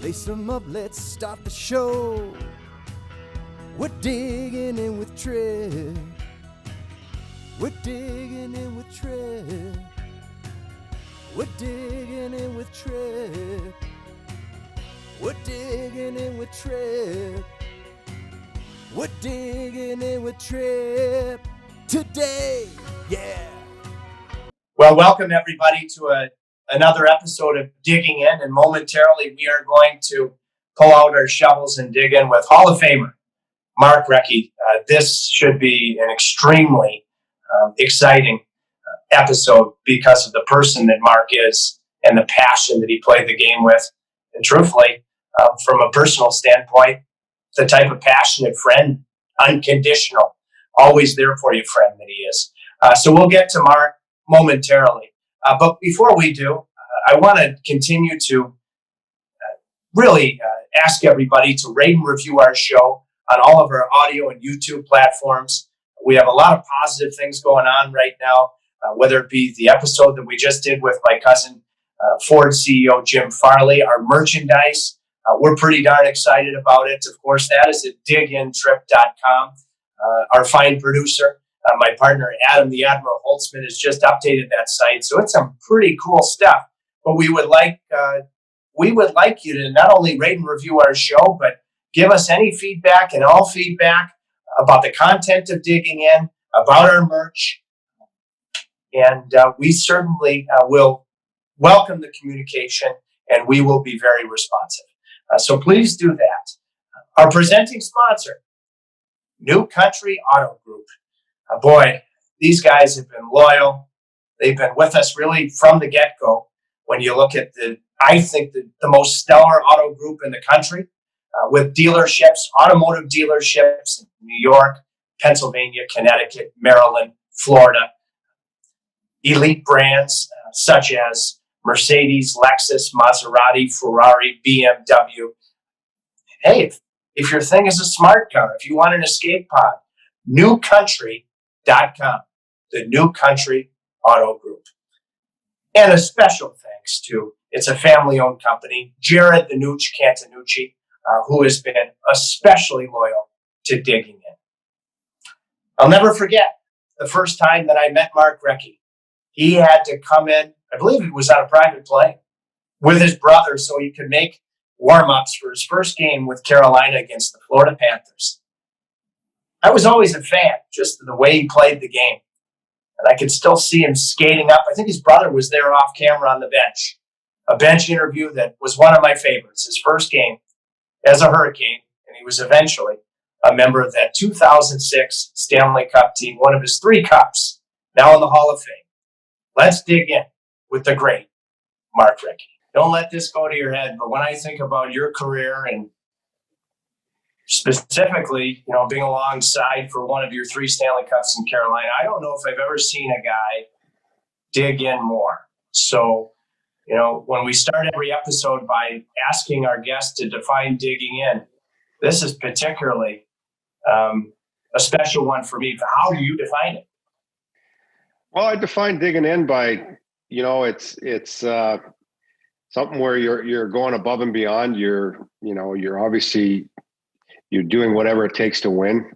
Lace 'em up, let's start the show. We're digging in with Tripp. We're digging in with Tripp. We're digging in with Tripp. We're digging in with Tripp. We're digging in with Tripp today. Yeah. Well, welcome everybody to another episode of Digging In, and momentarily we are going to pull out our shovels and dig in with Hall of Famer Mark Recchi. This should be an extremely exciting episode because of the person that Mark is and the passion that he played the game with. And truthfully, from a personal standpoint, the type of passionate friend, unconditional, always there for you friend that he is. So we'll get to Mark momentarily. But before we do, I want to continue to really ask everybody to rate and review our show on all of our audio and YouTube platforms. We have a lot of positive things going on right now, whether it be the episode that we just did with my cousin, Ford CEO Jim Farley, our merchandise. We're pretty darn excited about it. Of course, that is at digintrip.com. Our fine producer, my partner, Adam the Admiral Holtzman, has just updated that site. So it's some pretty cool stuff. But we would like you to not only rate and review our show, but give us any feedback and all feedback about the content of Digging In, about our merch. And we certainly will welcome the communication, and we will be very responsive. So please do that. Our presenting sponsor, New Country Auto Group. Boy, these guys have been loyal. They've been with us really from the get-go. When you look at I think the most stellar auto group in the country, with dealerships, automotive dealerships in New York, Pennsylvania, Connecticut, Maryland, Florida. Elite brands such as Mercedes, Lexus, Maserati, Ferrari, BMW. Hey, if your thing is a smart car, if you want an escape pod, newcountry.com, the New Country Auto Group. And a special thanks to, it's a family-owned company, Jared the Nooch Cantanucci, who has been especially loyal to Digging In. I'll never forget the first time that I met Mark Recchi. He had to come in, I believe he was on a private plane, with his brother so he could make warm-ups for his first game with Carolina against the Florida Panthers. I was always a fan, just the way he played the game. And I could still see him skating up. I think his brother was there off camera on the bench. A bench interview that was one of my favorites. His first game as a Hurricane, and he was eventually a member of that 2006 Stanley Cup team, one of his 3 cups, now in the Hall of Fame. Let's dig in with the great Mark Recchi. Don't let this go to your head, but when I think about your career and specifically, being alongside for one of your 3 Stanley Cups in Carolina, I don't know if I've ever seen a guy dig in more. So, when we start every episode by asking our guests to define digging in, this is particularly a special one for me. How do you define it? Well, I define digging in by, it's something where you're going above and beyond. You're obviously you're doing whatever it takes to win,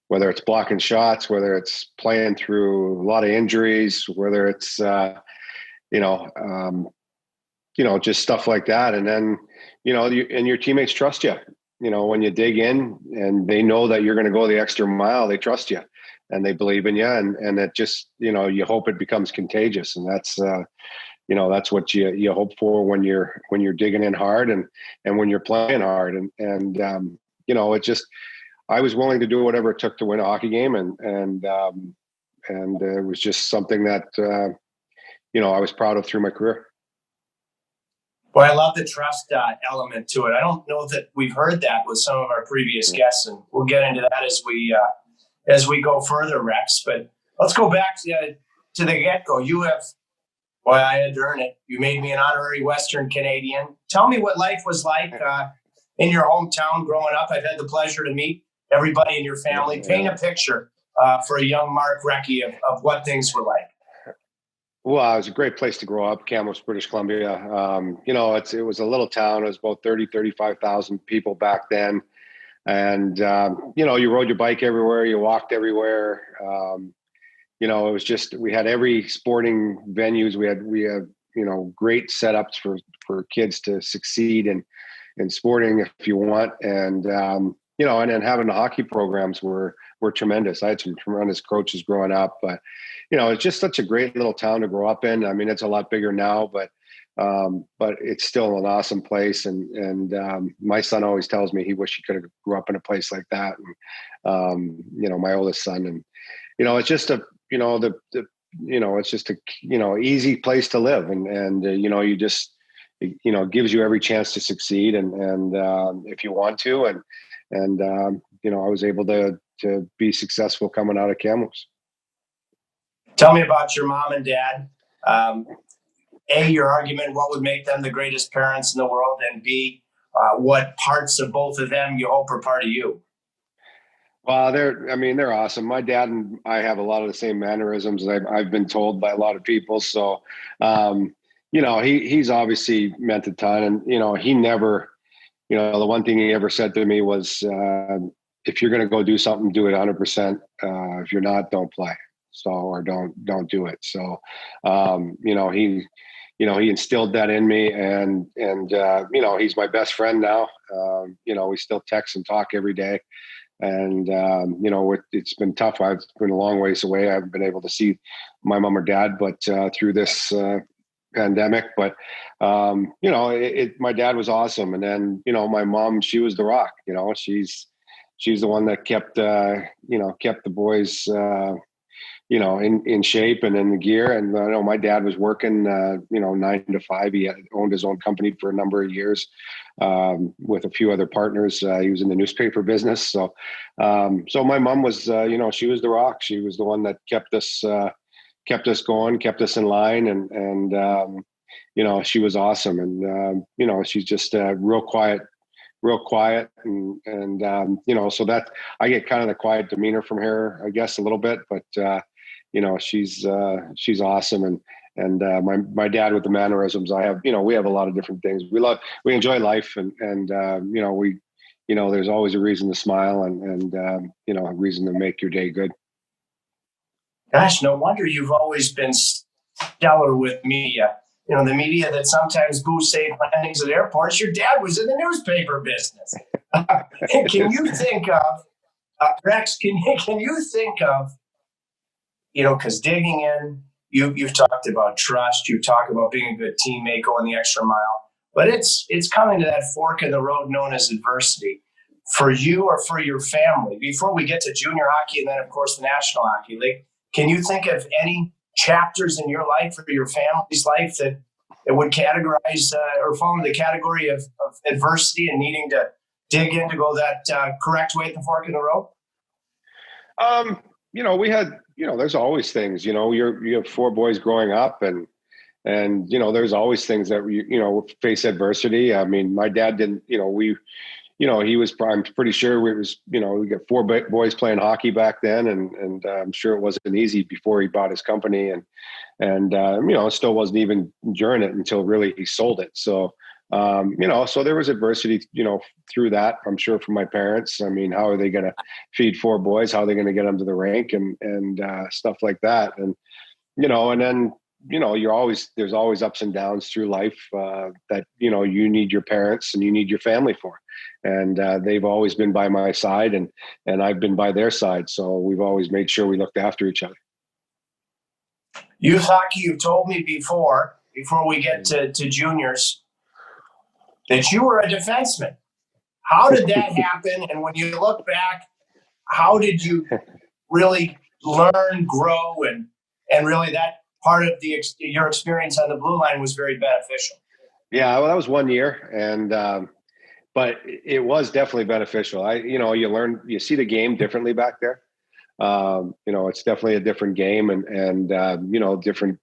whether it's blocking shots, whether it's playing through a lot of injuries, whether it's, just stuff like that. And then, and your teammates trust you, when you dig in and they know that you're going to go the extra mile, they trust you and they believe in you. And it just, you hope it becomes contagious. And that's, that's what you hope for when you're digging in hard and when you're playing hard. And it just, I was willing to do whatever it took to win a hockey game. And it was just something that, I was proud of through my career. Well, I love the trust element to it. I don't know that we've heard that with some of our previous guests, and we'll get into that as we go further, Rex. But let's go back to the get-go. You have, boy, I had to earn it. You made me an honorary Western Canadian. Tell me what life was like in your hometown growing up. I've had the pleasure to meet everybody in your family. Paint a picture for a young Mark Recchi of what things were like. Well, it was a great place to grow up, Kamloops, British Columbia. It was a little town. It was about 35,000 people back then. And, you rode your bike everywhere, you walked everywhere. It was just, we had every sporting venues. We had great setups for kids to succeed in sporting if you want. And then having the hockey programs were tremendous. I had some tremendous coaches growing up, but it's just such a great little town to grow up in. I mean, it's a lot bigger now, but it's still an awesome place. And my son always tells me he wished he could have grew up in a place like that. And my oldest son, and it's just it's just a easy place to live, and you just gives you every chance to succeed, and if you want to, and I was able to be successful coming out of Kamloops. Tell me about your mom and dad. Your argument, what would make them the greatest parents in the world, and B, what parts of both of them you hope are part of you? Well, they're awesome. My dad and I have a lot of the same mannerisms I've been told by a lot of people. So, he's obviously meant a ton, and he never, the one thing he ever said to me was, if you're going to go do something, do it 100%. If you're not, don't play. So, or don't do it. So, he instilled that in me, and he's my best friend now. We still text and talk every day. And, it's been tough. I've been a long ways away. I haven't been able to see my mom or dad, but through this pandemic. But, my dad was awesome. And then, my mom, she was the rock. She's the one that kept the boys, in shape and in the gear. And I know my dad was working, 9 to 5. He had owned his own company for a number of years with a few other partners. He was in the newspaper business. So my mom was, she was the rock. She was the one that kept us going, kept us in line. And she was awesome. And, she's just real quiet. And so that I get kind of the quiet demeanor from her, I guess, a little bit, but she's awesome. And my dad with the mannerisms, we have a lot of different things. We enjoy life, and there's always a reason to smile, and a reason to make your day good. Gosh, no wonder you've always been stellar with media. The media that sometimes boos safe landings at airports. Your dad was in the newspaper business. Can you think of, Rex, can you think of, because digging in, you've talked about trust, you talk about being a good teammate, going the extra mile, but it's coming to that fork in the road known as adversity for you or for your family. Before we get to junior hockey and then, of course, the National Hockey League, can you think of any chapters in your life or your family's life that would categorize or fall into the category of adversity and needing to dig in to go that correct way at the fork in the road? We had, there's always things, you have 4 boys growing up, and there's always things that face adversity. I mean, my dad didn't, he was, I'm pretty sure we got 4 boys playing hockey back then. And I'm sure it wasn't easy before he bought his company, and it still wasn't even during it until really he sold it. So, so there was adversity, through that, I'm sure, from my parents. I mean, how are they going to feed 4 boys? How are they going to get them to the rink and stuff like that? And, and then, there's always ups and downs through life that, you need your parents and you need your family for. And they've always been by my side, and I've been by their side. So we've always made sure we looked after each other. Youth hockey, you've told me before we get to juniors, that you were a defenseman. How did that happen? And when you look back, how did you really learn, grow, and really that part of your experience on the blue line was very beneficial? Yeah, well, that was 1 year, and but it was definitely beneficial. You learn, you see the game differently back there. It's definitely a different game, and different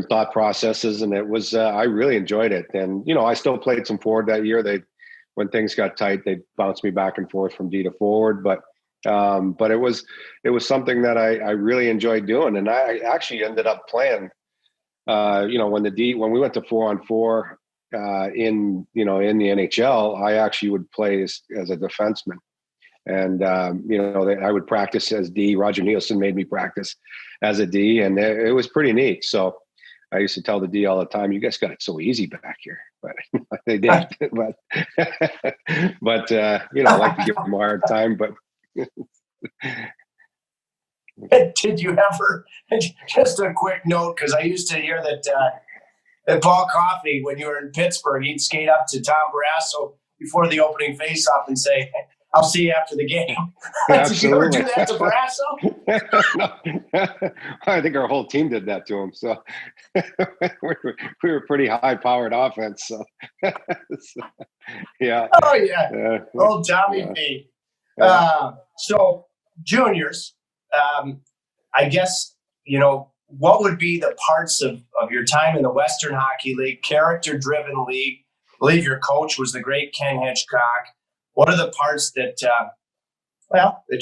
thought processes. And it was, I really enjoyed it. And, I still played some forward that year. When things got tight, they bounced me back and forth from D to forward, but it was something that I really enjoyed doing. And I actually ended up playing when we went to 4-on-4 in the NHL, I actually would play as a defenseman. And, I would practice as D. Roger Nielsen made me practice as a D, and it was pretty neat. So I used to tell the D all the time, you guys got it so easy back here. But they did. but I like to give them a hard time. But did you ever, just a quick note, because I used to hear that Paul Coffey, when you were in Pittsburgh, he'd skate up to Tom Barrasso before the opening faceoff and say, I'll see you after the game. Did you ever do that to Barrasso? No. I think our whole team did that to him. So we were pretty high-powered offense. So, yeah. Oh, yeah. Old Tommy B. So juniors, I guess, what would be the parts of your time in the Western Hockey League, character-driven league? I believe your coach was the great Ken Hitchcock. What are the parts that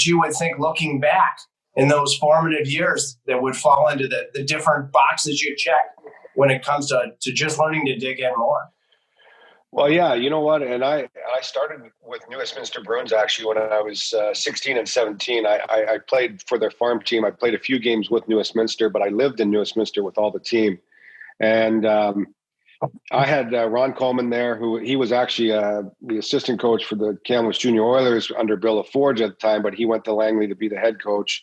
you would think, looking back in those formative years, that would fall into the different boxes you check when it comes to just learning to dig in more? Well, yeah, you know what? And I started with New Westminster Bruins actually when I was 16 and 17. I played for their farm team. I played a few games with New Westminster, but I lived in New Westminster with all the team. And I had Ron Coleman there, who he was actually the assistant coach for the Kamloops Junior Oilers under Bill LaForge at the time, but he went to Langley to be the head coach.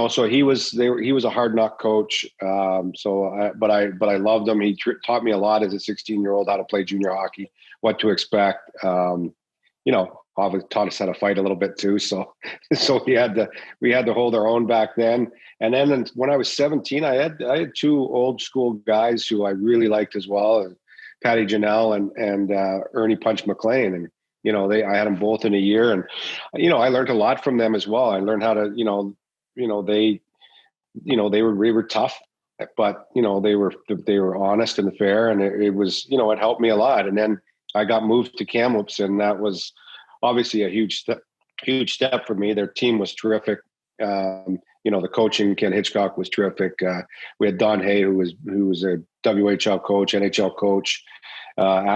So he was a hard knock coach. But I loved him. He taught me a lot as a 16-year-old how to play junior hockey, what to expect. Obviously taught us how to fight a little bit too. So we had to hold our own back then. And then when I was 17, I had two old school guys who I really liked as well, Patty Janelle and Ernie Punch McLean. And I had them both in a year, and I learned a lot from them as well. I learned how to they were tough, but they were honest and fair, and it was it helped me a lot. And then I got moved to Kamloops, and that was obviously a huge step for me. Their team was terrific. The coaching, Ken Hitchcock, was terrific. We had Don Hay, who was a WHL coach, NHL coach,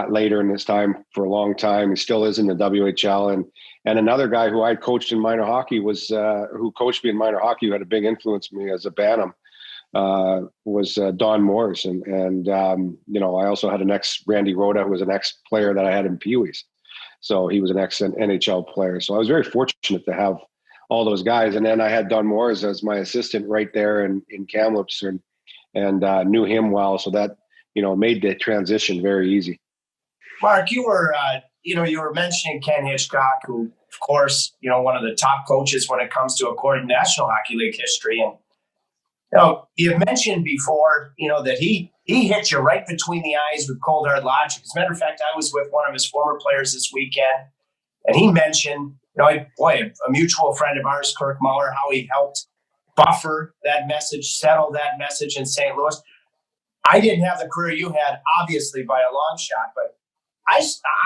later in his time for a long time. He still is in the WHL. And another guy who I coached in minor hockey who coached me in minor hockey, who had a big influence on me as a Bantam, was Don Moores. And I also had an ex-Randy Rhoda, who was an ex-player that I had in Pee-wees. So he was an ex-NHL player. So I was very fortunate to have all those guys. And then I had Don Moores as my assistant right there in Kamloops, and knew him well. So that, made the transition very easy. Mark, you were mentioning Ken Hitchcock, who, of course, one of the top coaches when it comes to according National Hockey League history. And, you've mentioned before, that he hit you right between the eyes with cold hard logic. As a matter of fact, I was with one of his former players this weekend, and he mentioned, a mutual friend of ours, Kirk Muller, how he helped buffer that message, settle that message in St. Louis. I didn't have the career you had, obviously, by a long shot, but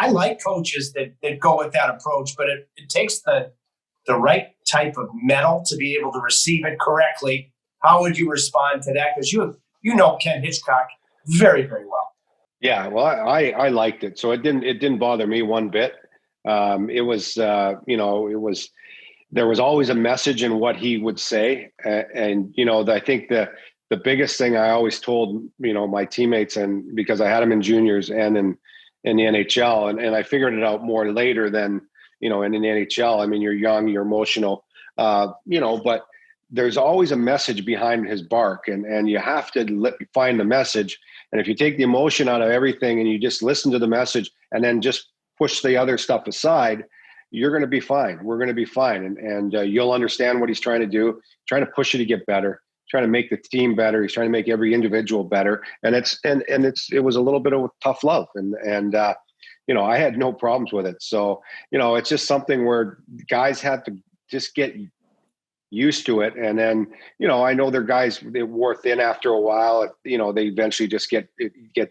I like coaches that go with that approach, but it takes the right type of metal to be able to receive it correctly. How would you respond to that? Because you know Ken Hitchcock very, very well. Yeah, well, I liked it, so it didn't bother me one bit. There was always a message in what he would say, and I think the biggest thing I always told my teammates, and because I had them in juniors and in the NHL, and I figured it out more later than in the NHL. I mean, you're young, you're emotional, but there's always a message behind his bark, and you have to find the message. And if you take the emotion out of everything and you just listen to the message and then just push the other stuff aside, you're going to be fine. We're going to be fine. And you'll understand what he's trying to do, trying to push you to get better, trying to make the team better. He's trying to make every individual better. And it was a little bit of tough love. And I had no problems with it. So, it's just something where guys had to just get used to it. And then, I know they're guys, they wore thin after a while, they eventually just get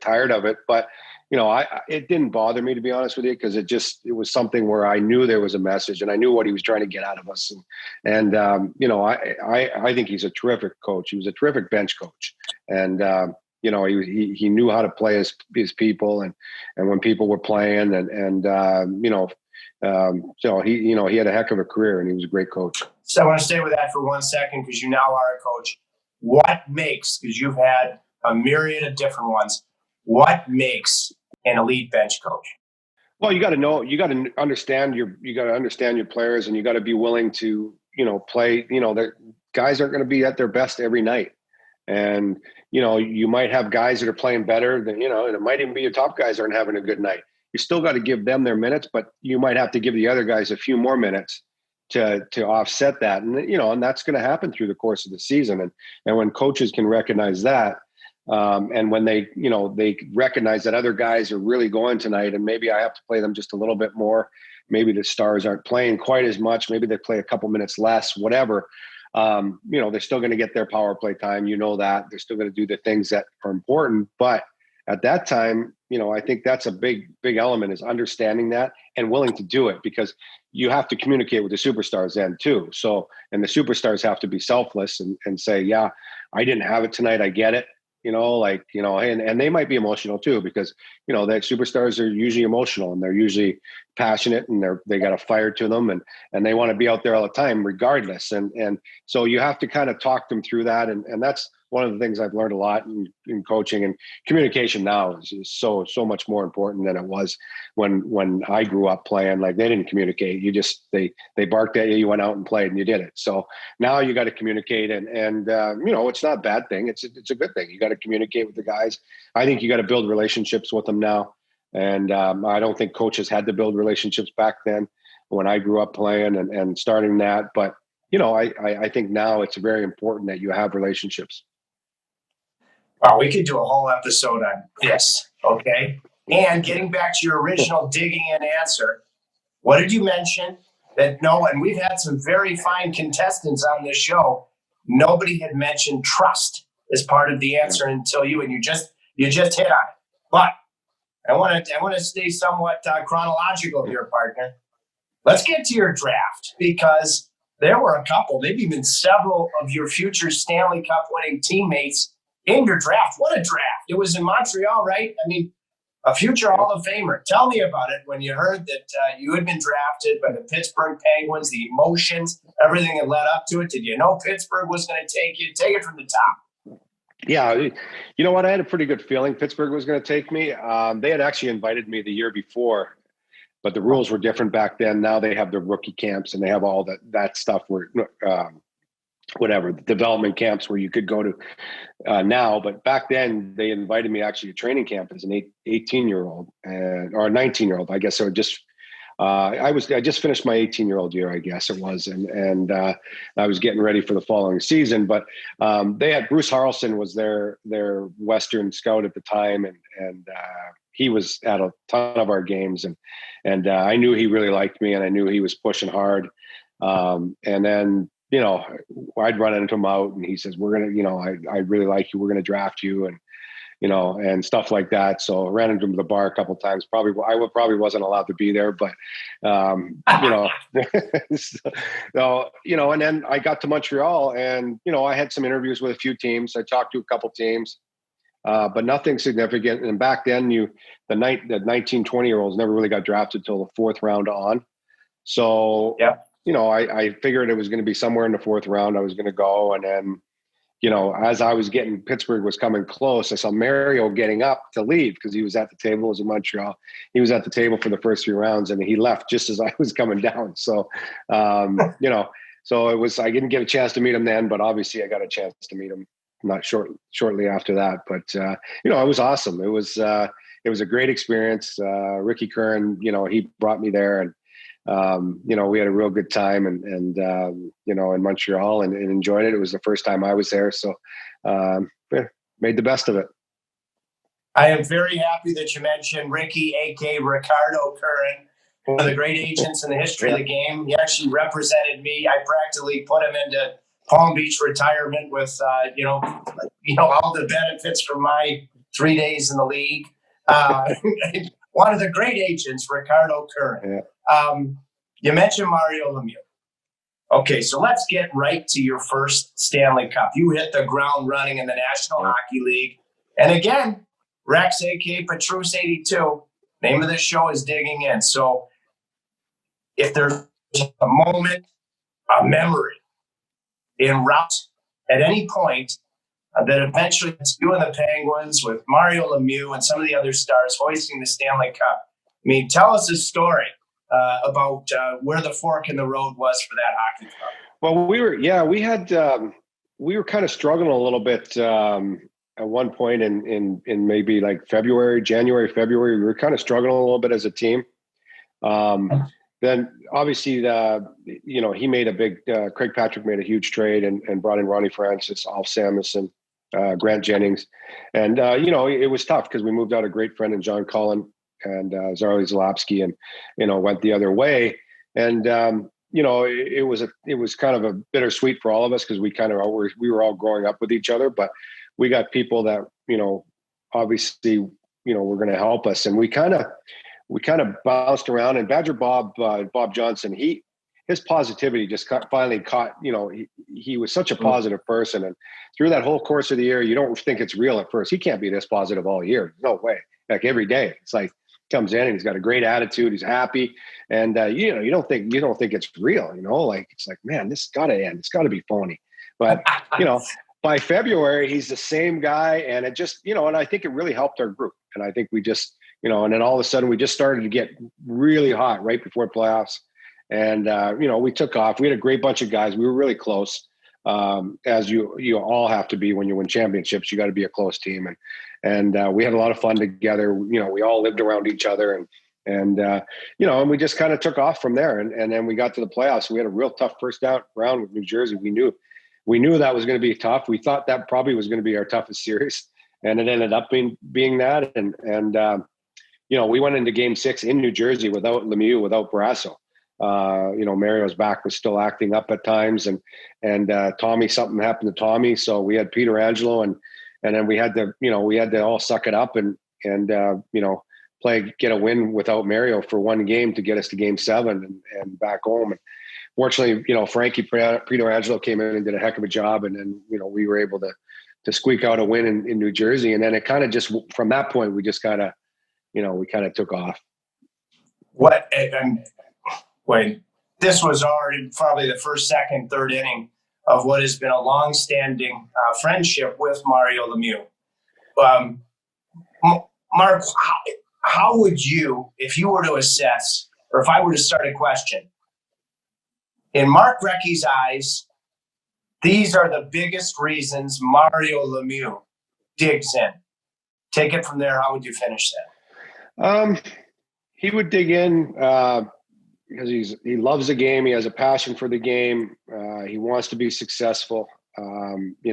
tired of it. But, it didn't bother me, to be honest with you, because it was something where I knew there was a message and I knew what he was trying to get out of us. I think he's a terrific coach. He was a terrific bench coach. And, he knew how to play his people and when people were playing so he had a heck of a career and he was a great coach. So I want to stay with that for 1 second because you now are a coach. What makes, because you've had a myriad of different ones, what makes an elite bench coach? Well, you got to understand your players, and you got to be willing to, play, that guys aren't going to be at their best every night. And, you might have guys that are playing better than, and it might even be your top guys aren't having a good night. You still got to give them their minutes, but you might have to give the other guys a few more minutes to offset that. And, and that's going to happen through the course of the season. And when coaches can recognize that, and when they recognize that other guys are really going tonight and maybe I have to play them just a little bit more. Maybe the stars aren't playing quite as much. Maybe they play a couple minutes less, whatever. They're still going to get their power play time. That they're still going to do the things that are important. But at that time, I think that's a big element is understanding that and willing to do it because you have to communicate with the superstars then too. So, and the superstars have to be selfless and say, yeah, I didn't have it tonight. I get it. And they might be emotional too, because, that superstars are usually emotional and they're usually passionate and they got a fire to them and they want to be out there all the time regardless. And so you have to kind of talk them through that. And that's one of the things I've learned a lot in coaching, and communication now is so much more important than it was when I grew up playing. Like they didn't communicate. You just, they barked at you, you went out and played and you did it. So now you got to communicate and it's not a bad thing. It's a good thing. You got to communicate with the guys. I think you got to build relationships with them now. And I don't think coaches had to build relationships back then when I grew up playing and starting that. But, I think now it's very important that you have relationships. Wow, we could do a whole episode on this, okay? And getting back to your original digging in answer, what did you mention? And we've had some very fine contestants on this show. Nobody had mentioned trust as part of the answer until you, and you just hit on it. But I want to stay somewhat chronological here, partner. Let's get to your draft because there were a couple, maybe even several of your future Stanley Cup winning teammates in your draft. What a draft. It was in Montreal, right? I mean, a future Hall of Famer. Tell me about it when you heard that you had been drafted by the Pittsburgh Penguins, the emotions, everything that led up to it. Did you know Pittsburgh was going to take you? Take it from the top. Yeah. You know what? I had a pretty good feeling Pittsburgh was going to take me. They had actually invited me the year before, but the rules were different back then. Now they have the rookie camps and they have all that stuff where whatever, the development camps where you could go to now. But back then they invited me actually to training camp as an 18-year-old or a 19-year-old, I guess. So just, I just finished my 18-year-old year, I guess it was. And I was getting ready for the following season, but they had Bruce Harrelson was their Western scout at the time. And he was at a ton of our games and I knew he really liked me and I knew he was pushing hard. And then, I'd run into him out and he says, we're going to, I really like you. We're going to draft you and stuff like that. So I ran into him at the bar a couple of times. I probably wasn't allowed to be there, but, so, and then I got to Montreal and, I had some interviews with a few teams. I talked to a couple teams, but nothing significant. And back then the 19, 20-year-olds never really got drafted till the fourth round on. So, yeah. I figured it was going to be somewhere in the fourth round I was going to go. And then, as I was Pittsburgh was coming close, I saw Mario getting up to leave because he was at the table. It was in Montreal. He was at the table for the first 3 rounds and he left just as I was coming down. So, so it was, I didn't get a chance to meet him then, but obviously I got a chance to meet him not shortly after that. But, it was awesome. It was a great experience. Ricky Curran, he brought me there and, we had a real good time and in Montreal and enjoyed it. It was the first time I was there. So, made the best of it. I am very happy that you mentioned Ricky, a.k.a. Ricardo Curran, one of the great agents in the history of the game. He actually represented me. I practically put him into Palm Beach retirement with, all the benefits from my 3 days in the league. One of the great agents, Ricardo Curran. Yeah. You mentioned Mario Lemieux. Okay, so let's get right to your first Stanley Cup. You hit the ground running in the National Hockey League. And again, Rex, a.k.a. Petrus 82, name of this show is Digging In. So if there's a moment, a memory in route at any point that eventually it's you and the Penguins with Mario Lemieux and some of the other stars hoisting the Stanley Cup. I mean, tell us a story about where the fork in the road was for that hockey club. Well, we were kind of struggling a little bit at one point in maybe like January, February. We were kind of struggling a little bit as a team. Then obviously, he made a big, Craig Patrick made a huge trade and brought in Ronnie Francis, Alf Samuelson, Grant Jennings. And, it was tough because we moved out a great friend in John Cullen and Zarly Zalapsky and, went the other way. And, it was kind of a bittersweet for all of us because we were all growing up with each other, but we got people that, obviously, were going to help us. And we kind of bounced around, and Badger Bob Johnson, his positivity just finally caught, he was such a positive person. And through that whole course of the year, you don't think it's real at first. He can't be this positive all year. No way. Like every day, it's like comes in and he's got a great attitude. He's happy. And, you don't think it's real, like, it's like, man, this has got to end. It's got to be phony. But, by February, he's the same guy. And it just, and I think it really helped our group. And I think we just, and then all of a sudden we just started to get really hot right before playoffs. And, we took off. We had a great bunch of guys. We were really close, as you all have to be when you win championships. You got to be a close team. And we had a lot of fun together. We all lived around each other. And we just kind of took off from there. And then we got to the playoffs. We had a real tough first round with New Jersey. We knew that was going to be tough. We thought that probably was going to be our toughest series. And it ended up being that. And we went into Game 6 in New Jersey without Lemieux, without Brasso. Mario's back was still acting up at times, and Tommy, something happened to Tommy, so we had Peter Angelo, and then we had to all suck it up and get a win without Mario for one game to get us to Game 7 and back home. And fortunately, Frankie Peter Angelo came in and did a heck of a job, and then we were able to squeak out a win in New Jersey, and then it kind of just from that point we just kind of we kind of took off. This was already probably the first, second, third inning of what has been a long-standing friendship with Mario Lemieux. Mark, how would you, if you were to assess, or if I were to start a question, in Mark Recchi's eyes, these are the biggest reasons Mario Lemieux digs in. Take it from there. How would you finish that? He would dig in because he loves the game. He has a passion for the game. He wants to be successful. He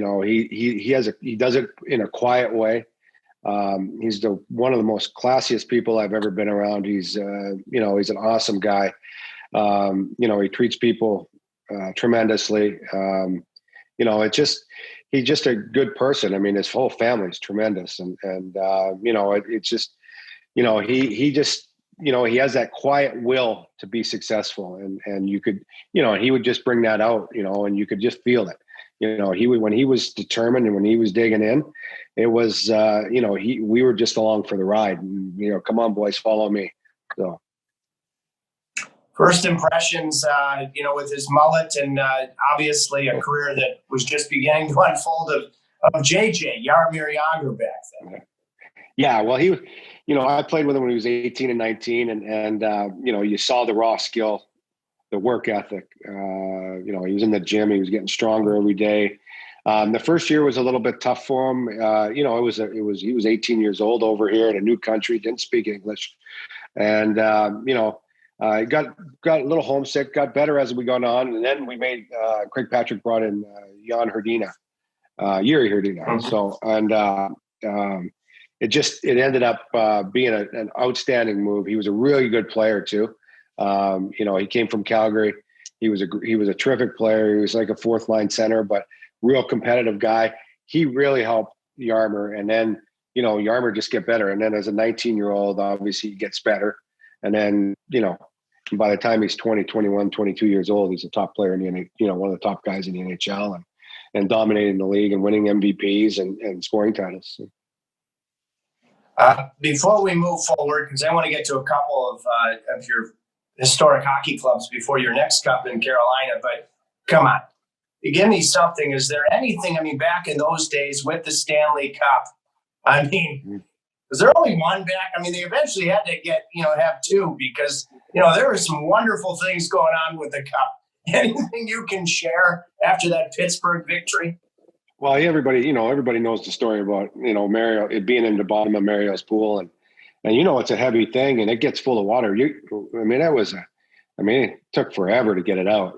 does it in a quiet way. He's one of the most classiest people I've ever been around. He's he's an awesome guy. He treats people tremendously. He's just a good person. I mean, his whole family's tremendous, and it's just he just he has that quiet will to be successful, and you could he would just bring that out, and you could just feel it. When he was determined and when he was digging in, it was we were just along for the ride. And, come on, boys, follow me. So. First impressions, with his mullet and obviously a career that was just beginning to unfold of JJ, Jaromir Jagr back then. Yeah, well, I played with him when he was 18 and 19, and you saw the raw skill, the work ethic. He was in the gym. He was getting stronger every day. The first year was a little bit tough for him. He was 18 years old over here in a new country, didn't speak English, and I got a little homesick, got better as we got on. And then we made, Craig Patrick brought in Yuri Herdina. Mm-hmm. So, and it ended up being an outstanding move. He was a really good player too. He came from Calgary. He was a terrific player. He was like a fourth line center, but real competitive guy. He really helped Jaromir. And then, Jaromir just get better. And then as a 19-year-old, obviously he gets better. And then, by the time he's 20, 21, 22 years old, he's a top player in the one of the top guys in the NHL and dominating the league and winning MVPs and scoring titles. So. Before we move forward, because I want to get to a couple of your historic hockey clubs before your next cup in Carolina, but come on. Give me something. Is there anything, back in those days with the Stanley Cup, was there only one back? They eventually had to have two because, there were some wonderful things going on with the Cup. Anything you can share after that Pittsburgh victory? Well, everybody knows the story about, Mario, it being in the bottom of Mario's pool and it's a heavy thing and it gets full of water. It took forever to get it out.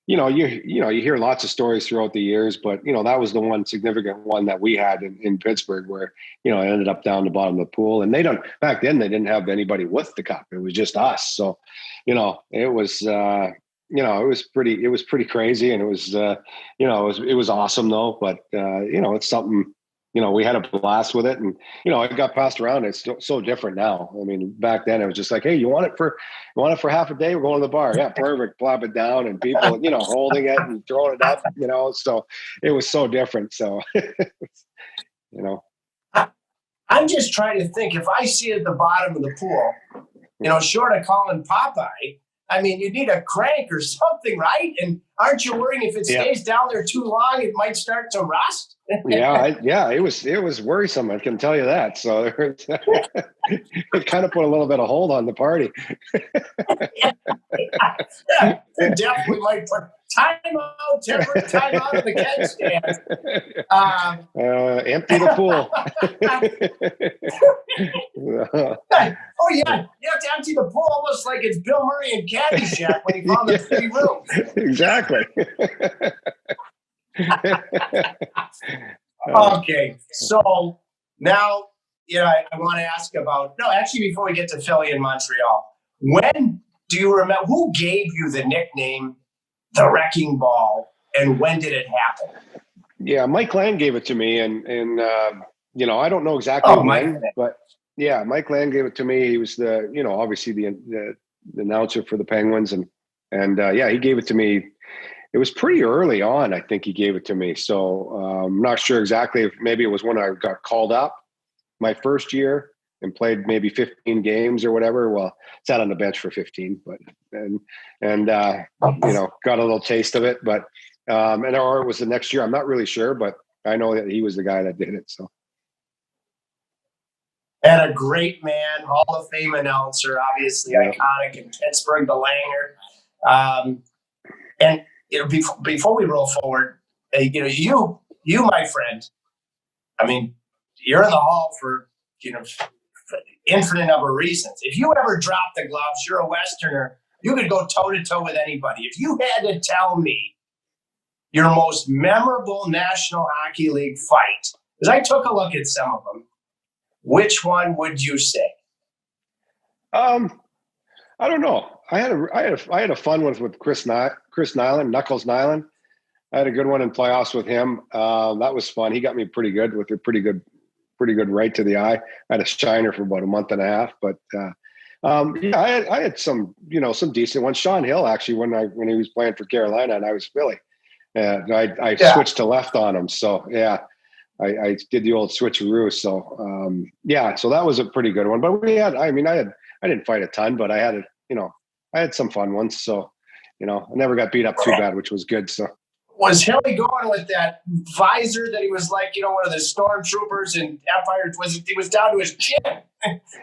You hear lots of stories throughout the years, but that was the one significant one that we had in Pittsburgh where, it ended up down the bottom of the pool and back then they didn't have anybody with the cup. It was just us. So, it was, it was pretty crazy and it was, it was awesome though. But, it's something, we had a blast with it and, it got passed around. It's so different now. Back then it was just like, hey, you want it for half a day? We're going to the bar. Yeah, perfect. Plop it down and people, holding it and throwing it up, so it was so different. So, I'm just trying to think if I see it at the bottom of the pool, short of calling Popeye, you need a crank or something, right? And aren't you worrying if it stays down there too long, it might start to rust? It was worrisome. I can tell you that. So it kind of put a little bit of hold on the party. It definitely might put temporary time out of the keg stand. Empty the pool. Oh yeah, you have to empty the pool almost like it's Bill Murray in Caddyshack when he found the 3 rooms. Exactly. Okay, so now I want to ask about. No, actually, before we get to Philly and Montreal, when do you remember who gave you the nickname the Wrecking Ball, and when did it happen? Yeah, Mike Land gave it to me, and I don't know exactly when, but yeah, Mike Land gave it to me. He was the obviously the announcer for the Penguins, and he gave it to me. It was pretty early on, I think he gave it to me. So I'm not sure exactly if maybe it was when I got called up my first year and played maybe 15 games or whatever. Well, sat on the bench for 15, but got a little taste of it. But or it was the next year. I'm not really sure, but I know that he was the guy that did it. So. And a great man, Hall of Fame announcer, obviously iconic in Pittsburgh, the Langer. And before we roll forward, you, my friend, you're in the Hall for infinite number of reasons. If you ever drop the gloves, you're a Westerner. You could go toe to toe with anybody. If you had to tell me your most memorable National Hockey League fight, because I took a look at some of them, which one would you say? I don't know. I had a fun one with Chris Nyland, Knuckles Nyland. I had a good one in playoffs with him. That was fun. He got me pretty good with a pretty good right to the eye. I had a shiner for about a month and a half, but I had some some decent ones. Sean Hill actually when he was playing for Carolina and I was Philly, I switched to left on him. So I did the old switcheroo. So so that was a pretty good one. But I didn't fight a ton, but I had some fun ones. So I never got beat up too bad, which was good. So. Was Hilly going with that visor that he was like, one of the stormtroopers in Empire? He was down to his chin.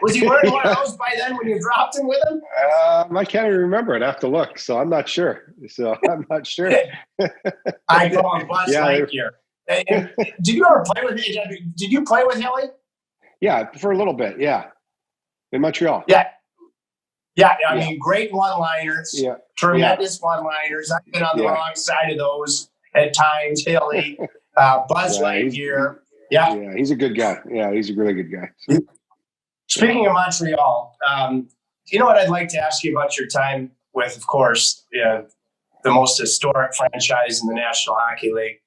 Was he wearing one of those by then when you dropped him with him? I can't even remember. I'd have to look. So I'm not sure. I call him Buzz Lightyear. Did you ever play with him? Did you play with Hilly? Yeah, for a little bit. Yeah. In Montreal. Yeah, great one-liners. Yeah. Tremendous one-liners. I've been on the wrong side of those at times. Hilly, Buzz Lightyear. Yeah, he's a good guy. Yeah, he's a really good guy. So. Speaking of Montreal, you know what I'd like to ask you about your time with, of course, the most historic franchise in the National Hockey League.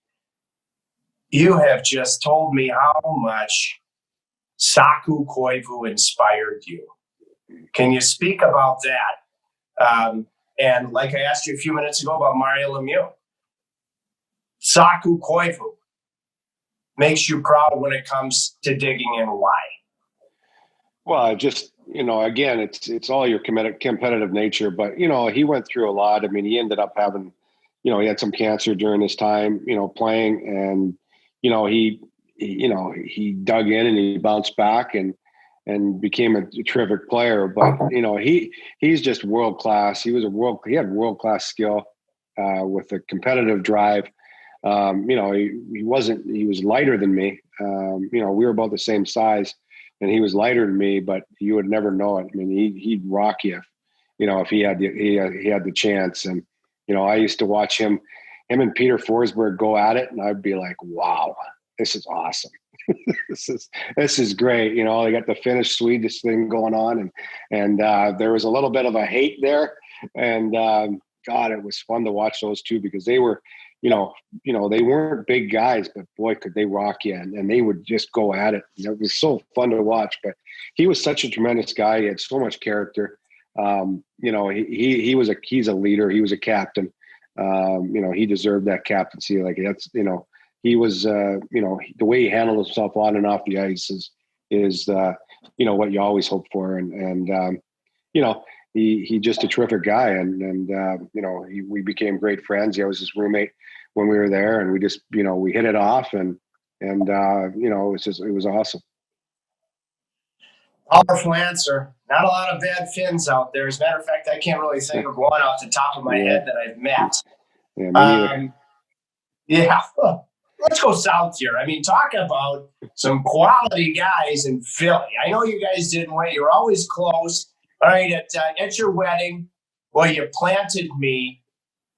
You have just told me how much Saku Koivu inspired you. Can you speak about that? And like I asked you a few minutes ago about Mario Lemieux. Saku Koivu. makes you proud when it comes to digging in? Why? Well, just, again, it's all your competitive nature, but, he went through a lot. I mean, he ended up having, he had some cancer during his time, playing, and, he dug in and he bounced back and became a terrific player. But, he's just world-class. He had world-class skill, with a competitive drive. He was lighter than me. We were about the same size, and he was lighter than me, but you would never know it. I mean, he'd rock you, if he had the chance. And, I used to watch him and Peter Forsberg go at it, and I'd be like, wow, this is awesome. This is great. They got the Finnish Swedish thing going on, and there was a little bit of a hate there, and God, it was fun to watch those two, because they were, they weren't big guys, but boy, could they rock you, and they would just go at it. It was so fun to watch. But he was such a tremendous guy. He had so much character. He's a leader. He was a captain. He deserved that captaincy. Like, that's, he was, the way he handled himself on and off the ice is what you always hope for. And he just a terrific guy. And we became great friends. I was his roommate when we were there, and we just, we hit it off, and it was awesome. Powerful answer. Not a lot of bad Finns out there. As a matter of fact, I can't really think of one off the top of my head that I've met. Yeah, me neither. Let's go south here. I mean, talk about some quality guys in Philly. I know you guys didn't win. You were always close. All right, at your wedding, boy, you planted me.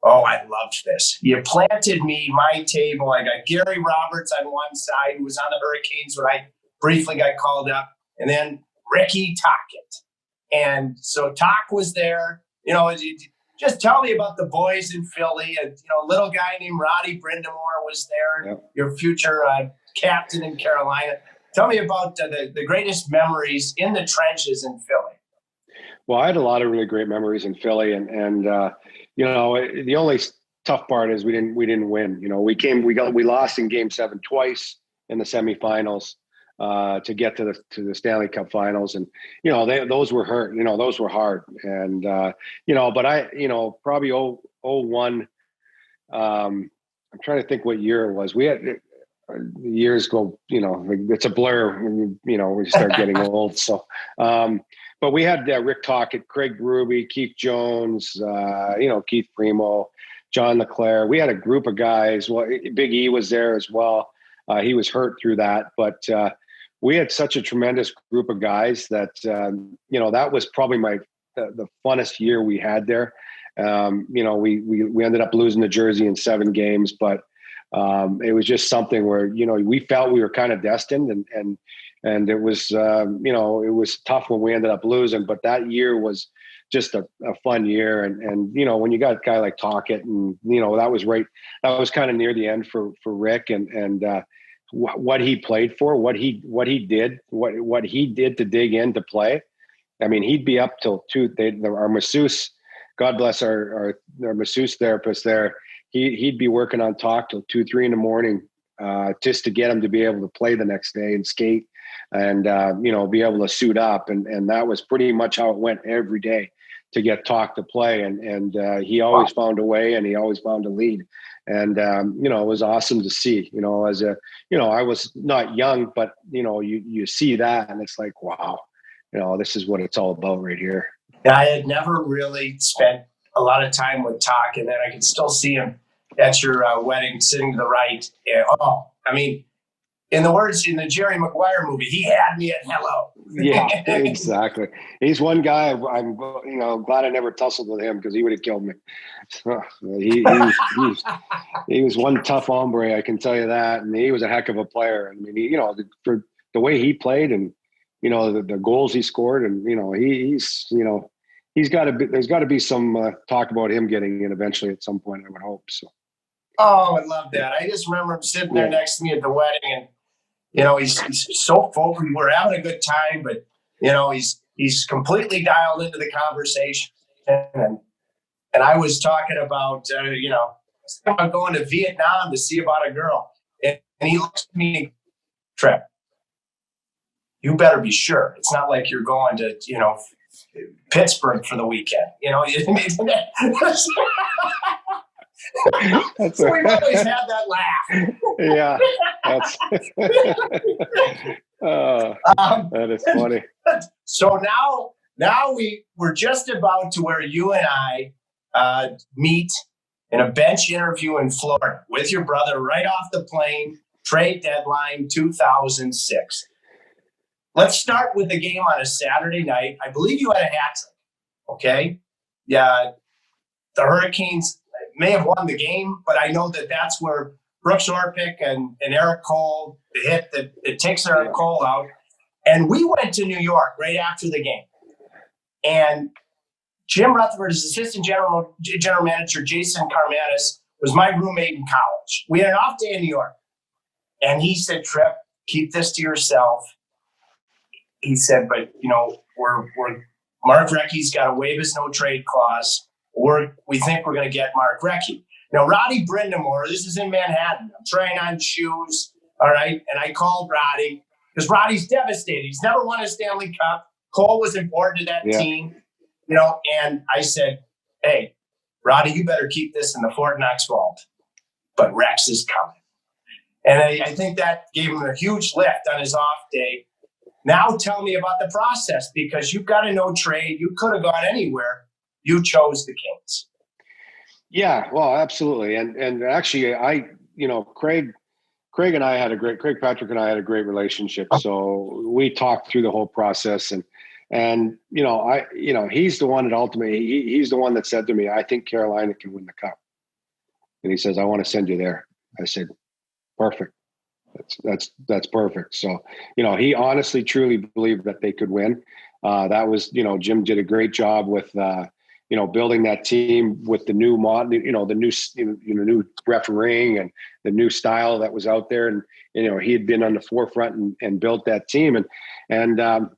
Oh, I loved this. You planted me my table. I got Gary Roberts on one side, who was on the Hurricanes when I briefly got called up, and then Ricky Tocchet. And so Talk was there. Just tell me about the boys in Philly. A little guy named Roddy Brindamore was there, yep. Your future captain in Carolina. Tell me about the greatest memories in the trenches in Philly. Well, I had a lot of really great memories in Philly, and the only tough part is we didn't win. We lost in Game 7 twice in the semifinals to get to the Stanley Cup finals, and those were hurt. Those were hard, and but I probably 01. I'm trying to think what year it was. We had years go. It's a blur when we start getting old. So. But we had Rick Tocchet, Craig Berube, Keith Jones, Keith Primo, John LeClaire. We had a group of guys. Well, Big E was there as well. He was hurt through that. But we had such a tremendous group of guys that, that was probably the funnest year we had there. We ended up losing to Jersey in 7 games. But it was just something where, we felt we were kind of destined, and it was, it was tough when we ended up losing, but that year was just a fun year. And when you got a guy like Tocchet, and, that was kind of near the end for Rick, and what he played for, what he did to dig in to play. I mean, he'd be up till 2. Our masseuse, God bless our masseuse therapist there. He'd be working on Talk till 2, 3 in the morning, just to get him to be able to play the next day and skate, and be able to suit up, and that was pretty much how it went every day to get Talk to play, and he always found a way, and he always found a lead, and it was awesome to see. As I was not young, but you see that, and it's like, wow, this is what it's all about right here. I had never really spent a lot of time with Talk, and then I could still see him at your wedding, sitting to the right. In the Jerry Maguire movie, he had me at hello. Yeah, exactly. He's one guy. I'm glad I never tussled with him, because he would have killed me. He was one tough hombre, I can tell you that, and he was a heck of a player. I mean, for the way he played, and the goals he scored, and he's got to be. There's got to be some talk about him getting in eventually at some point, I would hope so. Oh, I love that. I just remember him sitting there next to me at the wedding, and he's so focused. We're having a good time, but he's completely dialed into the conversation. And I was talking about about going to Vietnam to see about a girl. And he looks at me, Tripp, you better be sure. It's not like you're going to, Pittsburgh for the weekend. That's So we've always had that laugh. Yeah, that's that is funny. So now we're just about to where you and I meet in a bench interview in Florida with your brother right off the plane, trade deadline 2006. Let's start with the game on a Saturday night. I believe you had a hat trick, okay? Yeah, the Hurricanes may have won the game, but I know that's where Brooks Orpik and Eric Cole, the hit that takes Eric Cole out. And we went to New York right after the game. And Jim Rutherford's assistant general manager, Jason Karmanis, was my roommate in college. We had an off day in New York. And he said, Tripp, keep this to yourself. He said, but, we're Mark Recchi's got a waive us no trade clause. We think we're going to get Mark Recchi. Now, Roddy Brindamore, this is in Manhattan. I'm trying on shoes, all right? And I called Roddy because Roddy's devastated. He's never won a Stanley Cup. Cole was important to that team, and I said, hey, Roddy, you better keep this in the Fort Knox vault. But Rex is coming. And I think that gave him a huge lift on his off day. Now tell me about the process, because you've got a no trade. You could have gone anywhere. You chose the Kings. Yeah, well, absolutely. And actually, Craig and I had Craig Patrick and I had a great relationship. So we talked through the whole process, and he's the one that ultimately, he's the one that said to me, I think Carolina can win the cup. And he says, I want to send you there. I said, perfect. That's perfect. So, he honestly, truly believed that they could win. That was, Jim did a great job with, building that team with the new new refereeing and the new style that was out there. And, he had been on the forefront and built that team. And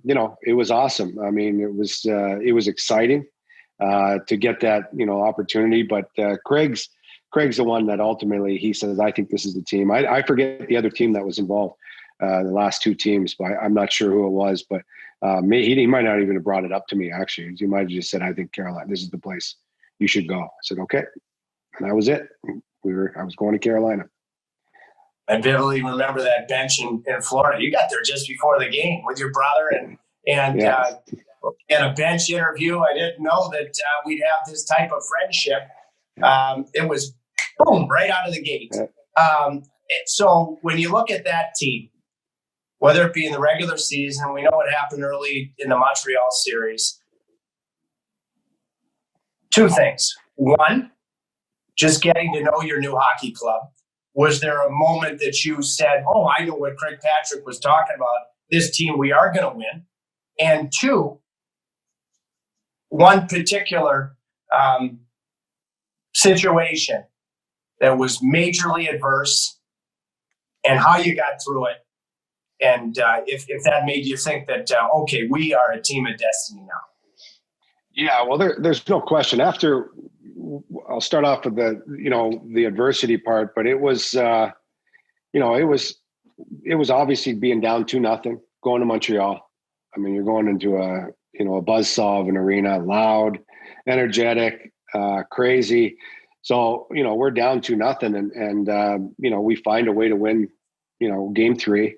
it was awesome. I mean, it was exciting to get that, opportunity. But Craig's the one that ultimately he says, I think this is the team. I forget the other team that was involved, the last two teams, but I'm not sure who it was, but he might not even have brought it up to me, actually. He might have just said, I think Carolina, this is the place you should go. I said, okay. And that was it. I was going to Carolina. I vividly remember that bench in Florida. You got there just before the game with your brother and in a bench interview. I didn't know that we'd have this type of friendship. It was boom, right out of the gate. So when you look at that team, whether it be in the regular season, we know what happened early in the Montreal series. Two things. One, just getting to know your new hockey club. Was there a moment that you said, oh, I know what Craig Patrick was talking about, this team, we are going to win? And two, one particular situation that was majorly adverse and how you got through it. And if that made you think that, okay, we are a team of destiny now. Yeah, well, there's no question. After, I'll start off with the adversity part, but it was, it was obviously being down 2-0, going to Montreal. I mean, you're going into a buzzsaw of an arena, loud, energetic, crazy. So, we're down 2-0 and we find a way to win, game 3.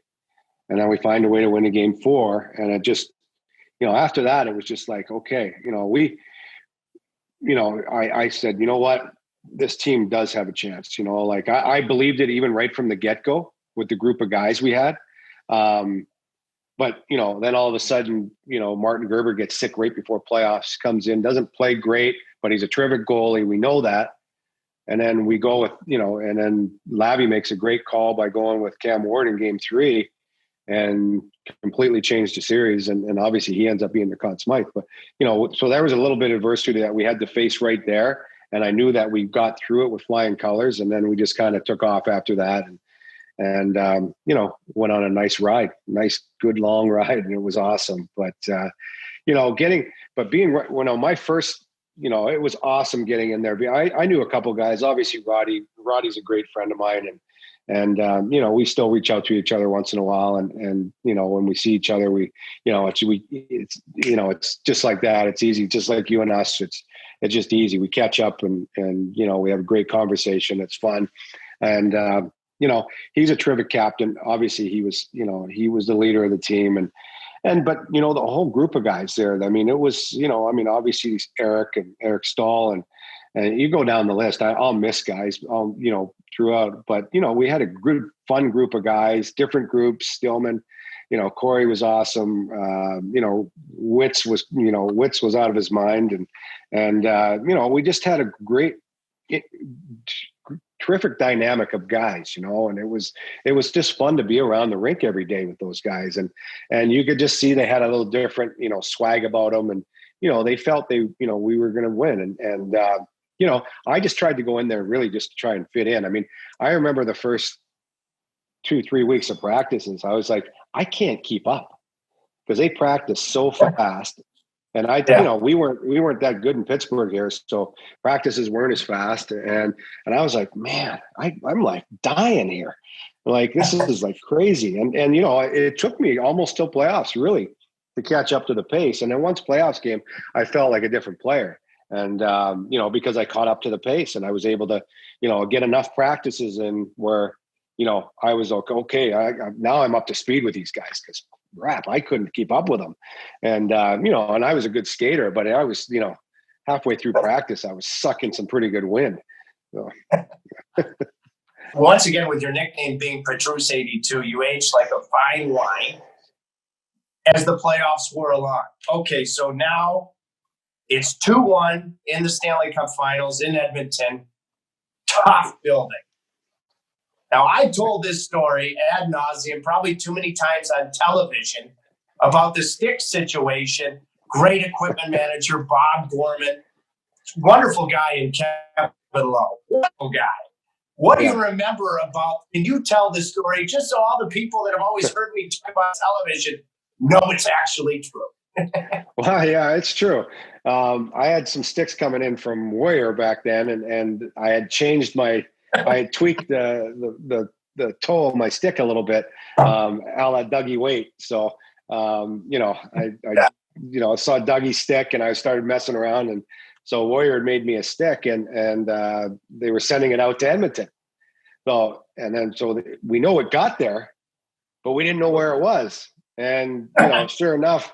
And then we find a way to win a game 4. And it just, after that, it was just like, okay, I said, you know what, this team does have a chance, I believed it even right from the get-go with the group of guys we had. But, then all of a sudden, Martin Gerber gets sick right before playoffs, comes in, doesn't play great, but he's a terrific goalie. We know that. And then we go with, and then Labby makes a great call by going with Cam Ward in game 3 and completely changed the series. And obviously he ends up being the Conn Smythe. But, so there was a little bit of adversity that we had to face right there. And I knew that we got through it with flying colors. And then we just kind of took off after that. And went on a nice ride, nice, good, long ride. And it was awesome. But, my first, it was awesome getting in there. I knew a couple guys, obviously Roddy's a great friend of mine. we still reach out to each other once in a while. And when we see each other, it's just like that. It's easy. Just like you and us. It's just easy. We catch up and we have a great conversation. It's fun. And, he's a terrific captain. Obviously he was the leader of the team but the whole group of guys there, I mean, it was, obviously Eric Stahl and you go down the list. I'll miss guys, throughout, but we had a good, fun group of guys, different groups. Stillman, Corey was awesome. Witz was out of his mind, and we just had a great, terrific dynamic of guys, and it was just fun to be around the rink every day with those guys, and you could just see they had a little different, swag about them, and they felt we were going to win, and I just tried to go in there really just to try and fit in. I mean, I remember the first 2-3 weeks of practices, I was like, I can't keep up because they practice so fast. And we weren't that good in Pittsburgh here. So practices weren't as fast. And I was like, man, I'm like dying here. Like, this is like crazy. And it took me almost till playoffs really to catch up to the pace. And then once playoffs came, I felt like a different player. And, because I caught up to the pace and I was able to, get enough practices in where, I was like, okay, now I'm up to speed with these guys because crap, I couldn't keep up with them. And, and I was a good skater, but I was, halfway through practice, I was sucking some pretty good wind. So. Once again, with your nickname being Petrus 82, you aged like a fine wine as the playoffs wore along. Okay, so now it's 2-1 in the Stanley Cup Finals in Edmonton. Tough building. Now, I told this story ad nauseum, probably too many times on television, about the stick situation. Great equipment manager, Bob Gorman. Wonderful guy in Kevin Lowe. Wonderful guy. What do you remember about, can you tell the story just so all the people that have always heard me talk about television know it's actually true? Well, yeah, it's true. I had some sticks coming in from Warrior back then, and I had changed I had tweaked the toe of my stick a little bit, a la Dougie Waite. So, I saw Dougie's stick and I started messing around. And so Warrior had made me a stick and they were sending it out to Edmonton. So we know it got there, but we didn't know where it was. And, sure enough,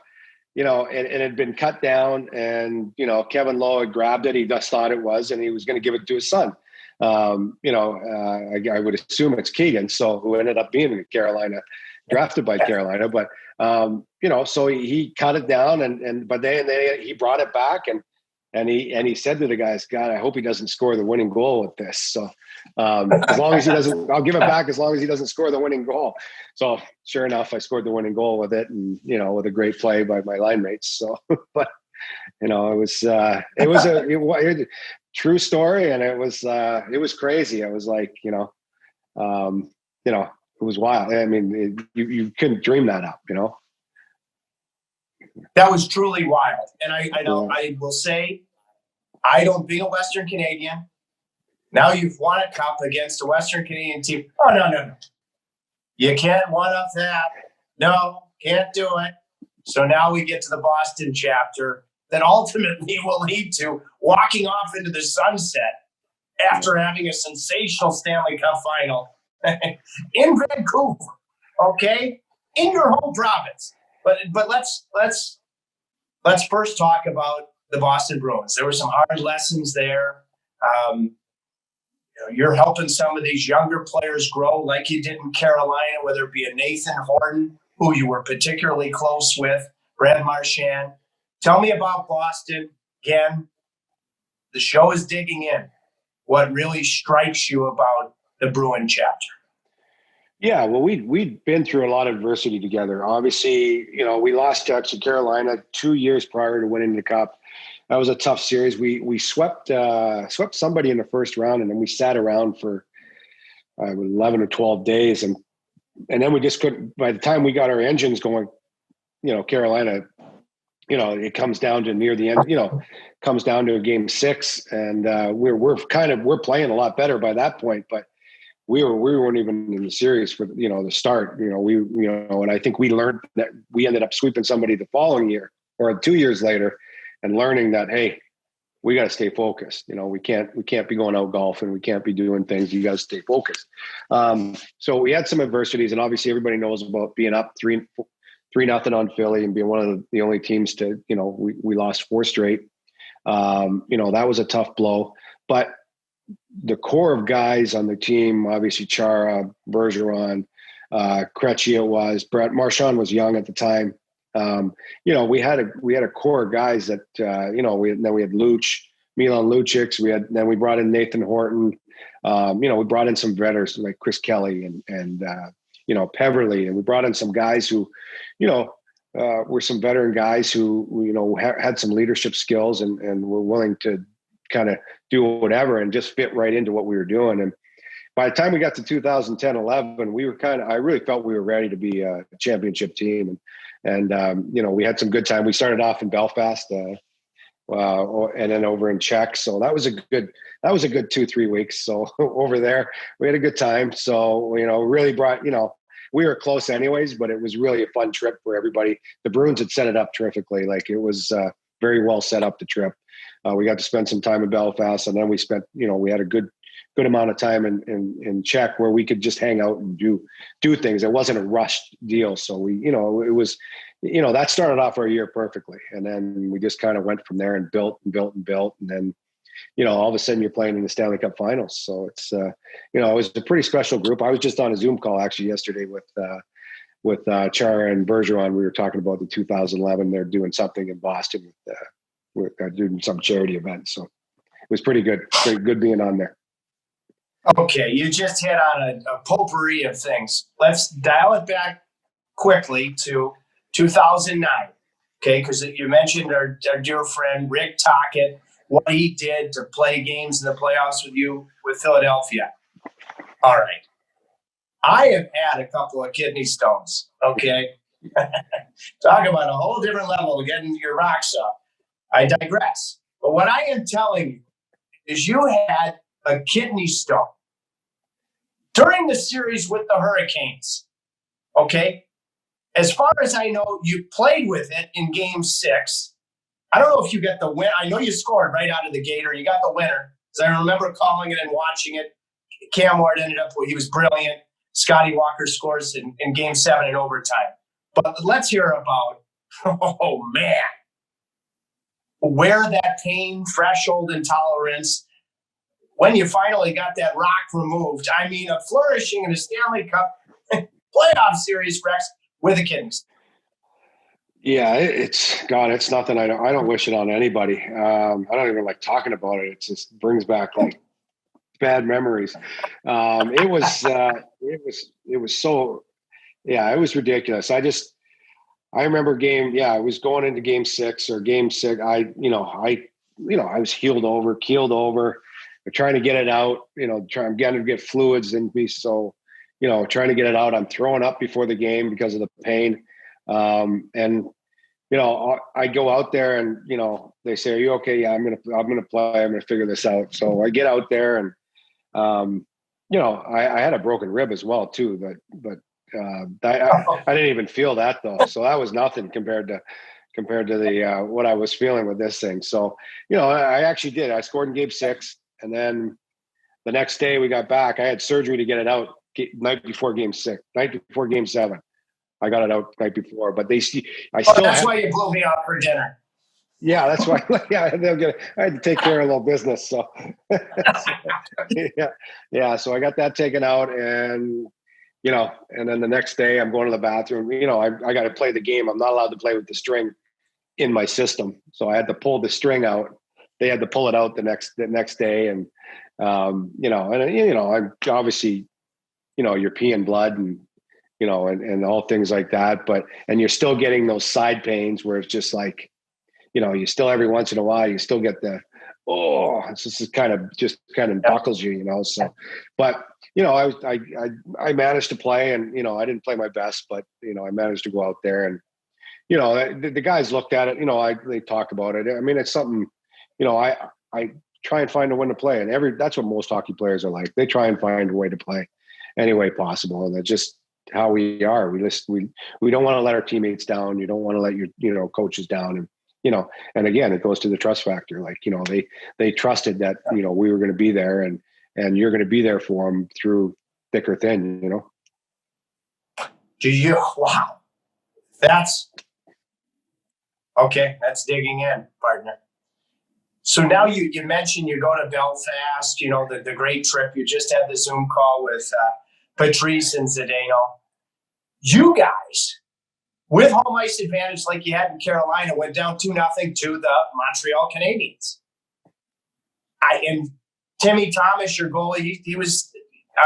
it had been cut down and, Kevin Lowe had grabbed it. He just thought it was, and he was going to give it to his son. I would assume it's Keegan, who ended up being in Carolina, drafted by Carolina. But, so he cut it down but then he brought it back and he said to the guys, God, I hope he doesn't score the winning goal with this. So as long as he doesn't, I'll give it back as long as he doesn't score the winning goal. So sure enough, I scored the winning goal with it and, with a great play by my line mates. So, but it was a true story. And it was crazy. I was like, it was wild. I mean, you couldn't dream that up, That was truly wild. And I will say, being a Western Canadian, now you've won a cup against a Western Canadian team. Oh, no. You can't one-up that. No, can't do it. So now we get to the Boston chapter that ultimately will lead to walking off into the sunset after having a sensational Stanley Cup final in Vancouver, okay? In your home province. But let's first talk about the Boston Bruins. There were some hard lessons there. You're helping some of these younger players grow like you did in Carolina, whether it be a Nathan Horton, who you were particularly close with, Brad Marchand. Tell me about Boston. Again, the show is digging in. What really strikes you about the Bruin chapter? Yeah, well, we'd been through a lot of adversity together. Obviously, we lost touch to Carolina 2 years prior to winning the Cup. That was a tough series. We swept somebody in the first round, and then we sat around for 11 or 12 days, and then we just couldn't. By the time we got our engines going, Carolina, it comes down to near the end. Comes down to a game 6, and we're playing a lot better by that point, but. we weren't even in the series for, the start, and I think we learned that we ended up sweeping somebody the following year or 2 years later and learning that, hey, we got to stay focused. We can't be going out golfing. We can't be doing things. You got to stay focused. So we had some adversities, and obviously everybody knows about being up 3-0 on Philly and being one of the only teams to, we lost 4 straight. That was a tough blow, but the core of guys on the team, obviously Chara, Bergeron, Recchi, it was Brett Marchand was young at the time. We had a core of guys that, we had Luch, Milan Lucic. Then we brought in Nathan Horton. We brought in some veterans like Chris Kelly and Peverly, and we brought in some guys who, were some veteran guys who, had some leadership skills and were willing to kind of do whatever and just fit right into what we were doing. And by the time we got to 2010-11, we were I really felt we were ready to be a championship team. And we had some good time. We started off in Belfast, and then over in Czech. So that was a good 2-3 weeks. So over there, we had a good time. So, really brought, we were close anyways, but it was really a fun trip for everybody. The Bruins had set it up terrifically. Like, it was very well set up, the trip. We got to spend some time in Belfast, and then we spent, we had a good amount of time in Czech where we could just hang out and do things. It wasn't a rushed deal. So we, it was, that started off our year perfectly. And then we just kind of went from there and built. And then, all of a sudden you're playing in the Stanley Cup finals. So it's, it was a pretty special group. I was just on a Zoom call actually yesterday with Chara and Bergeron. We were talking about the 2011, they're doing something in Boston with doing some charity event. So it was pretty good being on there. Okay, you just hit on a potpourri of things. Let's dial it back quickly to 2009, okay? Because you mentioned our dear friend Rick Tocchet, what he did to play games in the playoffs with you with Philadelphia. All right. I have had a couple of kidney stones, okay? Talk about a whole different level of getting your rocks up. I digress. But what I am telling you is you had a kidney stone during the series with the Hurricanes, okay? As far as I know, you played with it in Game 6. I don't know if you got the win. I know you scored right out of the gate, or you got the winner, because I remember calling it and watching it. Cam Ward ended up, he was brilliant. Scotty Walker scores in Game 7 in overtime. But let's hear about, oh, man, where that pain, threshold intolerance, when you finally got that rock removed. I mean, a flourishing in a Stanley Cup playoff series, Rex, with a kidneys. Yeah, it's nothing. I don't wish it on anybody. I don't even like talking about it. It just brings back like bad memories. It was so, yeah, it was ridiculous. I remember I was going into Game 6 or Game 6. I was keeled over. I'm trying to get it out, I'm getting to get fluids in me. So, trying to get it out. I'm throwing up before the game because of the pain. And, I go out there and, they say, "Are you okay?" "Yeah, I'm going to play. I'm going to figure this out." So I get out there and, I had a broken rib as well too, but I didn't even feel that though. So that was nothing compared to the, what I was feeling with this thing. So, I actually did. I scored in Game 6. And then the next day we got back. I had surgery to get it out night before Game 6, night before Game 7. I got it out night before, but that's why you blew me out for dinner. Yeah, that's why. Yeah, I had to take care of a little business. So, yeah. So I got that taken out, and and then the next day I'm going to the bathroom. I got to play the game. I'm not allowed to play with the string in my system, so I had to pull the string out. They had to pull it out the next day, and I'm obviously, you're peeing blood and and all things like that, and you're still getting those side pains where it's just like, you still every once in a while you still get the it's just kind of buckles you, So, but I managed to play, and I didn't play my best, but I managed to go out there, and the guys looked at it. They talk about it. I mean, it's something. I try and find a way to play. And that's what most hockey players are like. They try and find a way to play any way possible. And that's just how we are. We don't want to let our teammates down. You don't want to let your coaches down. And, and again, it goes to the trust factor. Like, they trusted that, we were going to be there and you're going to be there for them through thick or thin, Wow. That's okay. That's digging in, partner. So now you mentioned you go to Belfast, the great trip. You just had the Zoom call with Patrice and Zdeno. You guys, with home ice advantage like you had in Carolina, went down 2-0 to the Montreal Canadiens. And Timmy Thomas, your goalie, he was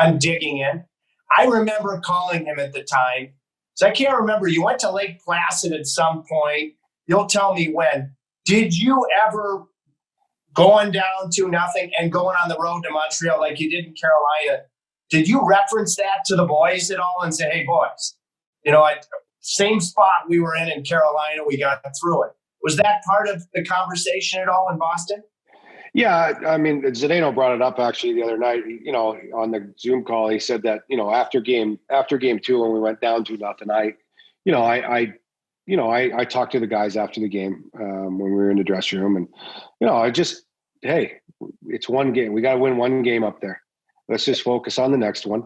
on digging in. I remember calling him at the time. So I can't remember. You went to Lake Placid at some point. You'll tell me when. Did you ever, going down 2-0 and going on the road to Montreal like you did in Carolina, did you reference that to the boys at all and say, hey, boys, same spot we were in Carolina, we got through it? Was that part of the conversation at all in Boston? Yeah, I mean, Zdeno brought it up actually the other night. On the Zoom call, he said that after game 2 when we went down 2-0, I talked to the guys after the game when we were in the dressing room, and hey, it's one game. We got to win one game up there. Let's just focus on the next one.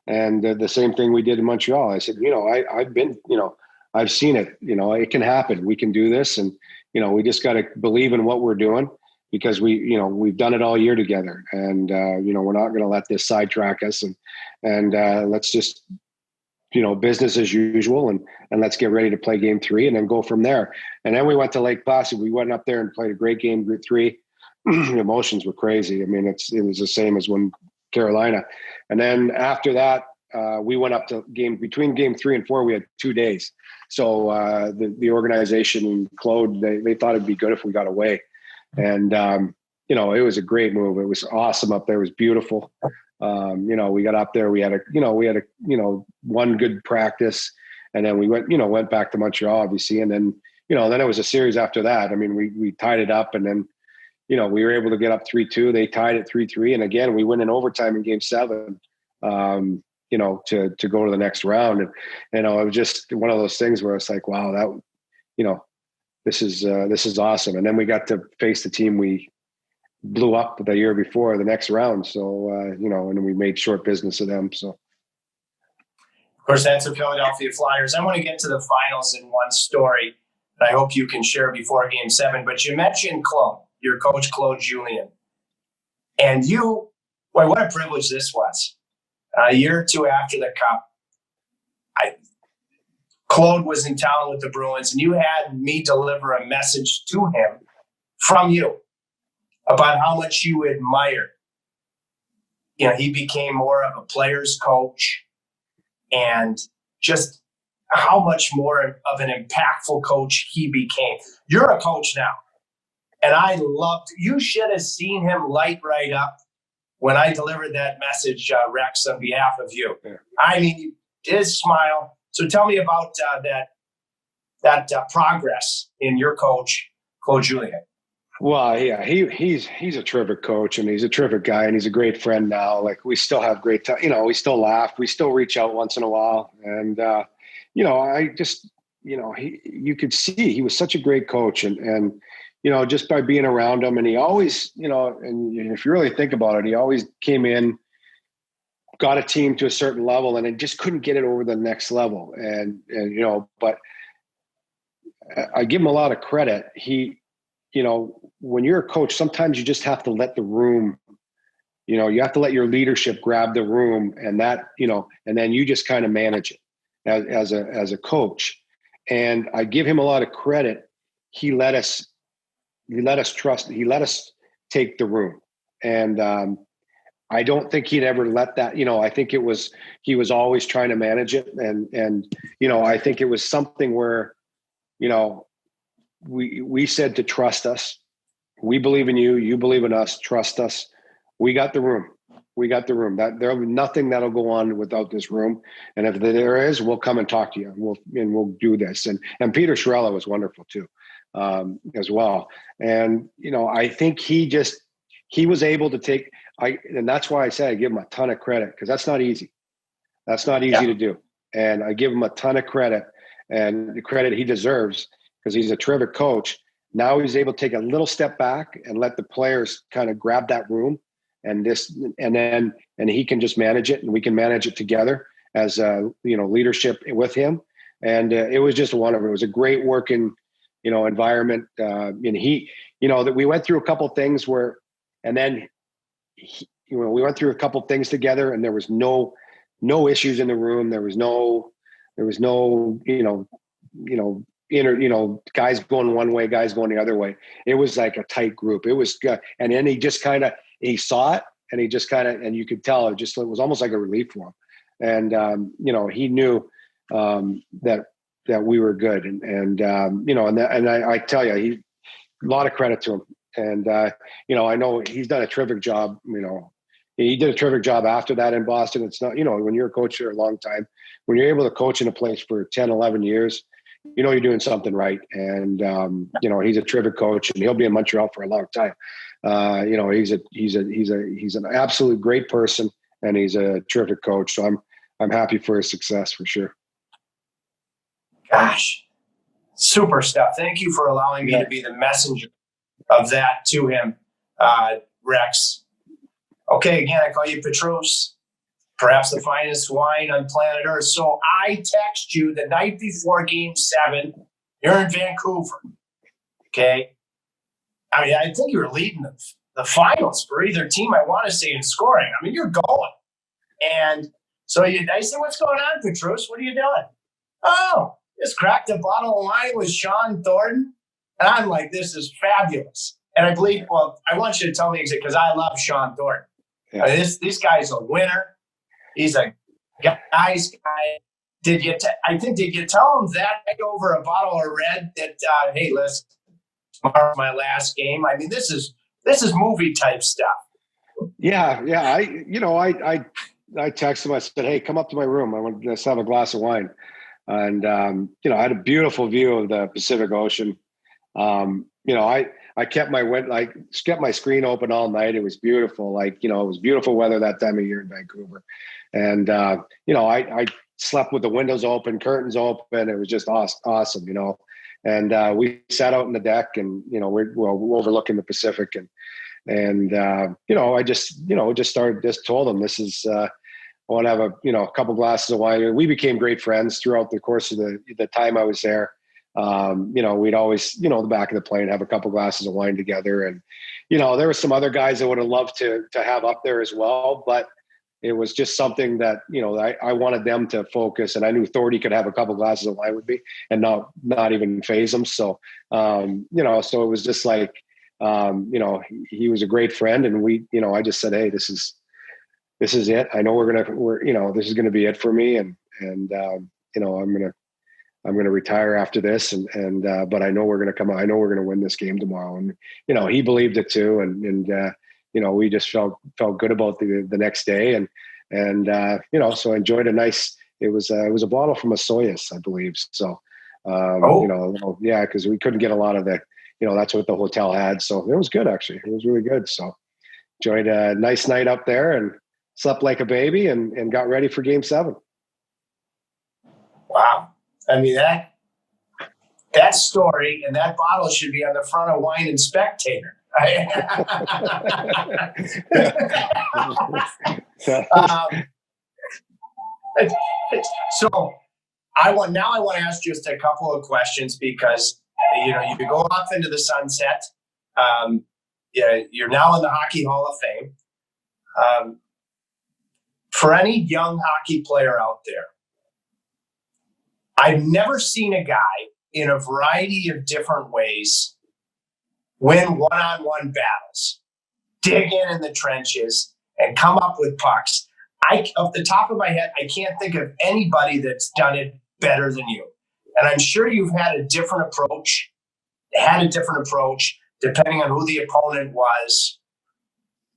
And the same thing we did in Montreal. I said, I've been, I've seen it. It can happen. We can do this, and we just got to believe in what we're doing. Because we've done it all year together, and we're not going to let this sidetrack us, and let's just business as usual, and let's get ready to play game 3 and then go from there. And then we went to Lake Placid. We went up there and played a great game 3. The emotions were crazy. I mean, it was the same as when Carolina. And then after that, we went up to between game 3 and 4. We had 2 days. So the organization and Claude, they thought it'd be good if we got away. And, it was a great move. It was awesome up there. It was beautiful. We got up there, we had one good practice, and then we went back to Montreal, obviously. And then, then it was a series after that. I mean, we tied it up, and then, we were able to get up 3-2. They tied it 3-3. And again, we went in overtime in game 7, to go to the next round. And, it was just one of those things where it's like, wow, that, this is awesome. And then we got to face the team we blew up the year before, the next round. So, and we made short business of them. So, of course, that's the Philadelphia Flyers. I want to get to the finals in one story that I hope you can share before game 7. But you mentioned Claude, your coach, Claude Julien. And what a privilege this was. A year or 2 after the Cup, Claude was in town with the Bruins, and you had me deliver a message to him from you about how much you admire. He became more of a player's coach, and just how much more of an impactful coach he became. You're a coach now, and you should have seen him light right up when I delivered that message, Rex, on behalf of you. Yeah. I mean, his smile. So tell me about that progress in your coach, Claude Julien. Well, yeah, he's a terrific coach, and he's a terrific guy, and he's a great friend now. Like, we still have great time. We still laugh. We still reach out once in a while. And, I just, you could see he was such a great coach, and just by being around him, and he always, and if you really think about it, he always came in, got a team to a certain level, and it just couldn't get it over the next level. And but I give him a lot of credit. He, when you're a coach, sometimes you just have to let the room, you have to let your leadership grab the room, and that, and then you just kind of manage it as a coach. And I give him a lot of credit. He let us trust. He let us take the room. And, I don't think he'd ever let that, I think he was always trying to manage it. And, I think it was something where, we said to trust us. We believe in you. You believe in us. Trust us. We got the room. That there'll be nothing that'll go on without this room. And if there is, we'll come and talk to you, and we'll do this. And Peter Chiarella was wonderful too, as well. And, I think he he was able to take, and that's why I say I give him a ton of credit, because that's not easy. That's not easy to do. And I give him a ton of credit, and the credit he deserves, because he's a terrific coach. Now he's able to take a little step back and let the players kind of grab that room, and he can just manage it, and we can manage it together as leadership with him. And it was just wonderful. It was a great working, environment. And that we went through a couple things we went through a couple things together, and there was no issues in the room. There was no guys going one way, guys going the other way. It was like a tight group. It was good. And then he just he saw it, and he just and you could tell it was almost like a relief for him. And, he knew that we were good. And I tell you, a lot of credit to him. And, I know he's done a terrific job. He did a terrific job after that in Boston. It's not, when you're a coach for a long time, when you're able to coach in a place for 10, 11 years, you're doing something right. And, he's a terrific coach, and he'll be in Montreal for a long time. He's an absolute great person, and he's a terrific coach. So I'm happy for his success, for sure. Gosh, super stuff. Thank you for allowing me to be the messenger of that to him, Rex. Okay, again, I call you Petrus, perhaps the finest wine on planet Earth. So I text you the night before Game 7. You're in Vancouver. Okay. I mean, I think you were leading the finals for either team, I want to say, in scoring. I mean, you're going. And so I said, what's going on, Petrus? What are you doing? Oh, just cracked a bottle of wine with Sean Thornton. And I'm like, this is fabulous. And I believe, I want you to tell me exactly, because I love Sean Thornton. Yeah. I mean, this guy's a winner. He's a nice guy. Did you tell him that over a bottle of red that, hey, listen, tomorrow's my last game? I mean, this is movie type stuff. Yeah. I texted him. I said, hey, come up to my room. I want to have a glass of wine. And, I had a beautiful view of the Pacific Ocean. I kept my screen open all night. It was beautiful. It was beautiful weather that time of year in Vancouver. And, I slept with the windows open, curtains open. It was just awesome, and we sat out on the deck, and, we're overlooking the Pacific, and I just told them, this is, I want to have a couple glasses of wine. We became great friends throughout the course of the time I was there. We'd always, the back of the plane, have a couple glasses of wine together. And, there were some other guys I would have loved to have up there as well, but it was just something that, I wanted them to focus, and I knew Thordy could have a couple glasses of wine with me and not even phase them. So, so it was just like, he was a great friend, and I just said, hey, this is it. I know this is going to be it for me. And I'm going to retire after this. But I know we're going to come out. I know we're going to win this game tomorrow. And, he believed it too. And we just felt good about the next day. So I enjoyed a nice, it was a bottle from a Soyuz, I believe. So, because we couldn't get a lot of the, that's what the hotel had. So it was good, actually. It was really good. So enjoyed a nice night up there, and slept like a baby, and got ready for Game 7. Wow. I mean, that story and that bottle should be on the front of Wine and Spectator. So I want to ask just a couple of questions, because, you could go off into the sunset. You're now in the Hockey Hall of Fame. For any young hockey player out there, I've never seen a guy in a variety of different ways win one-on-one battles, dig in the trenches, and come up with pucks. Off the top of my head, I can't think of anybody that's done it better than you. And I'm sure you've had a different approach depending on who the opponent was.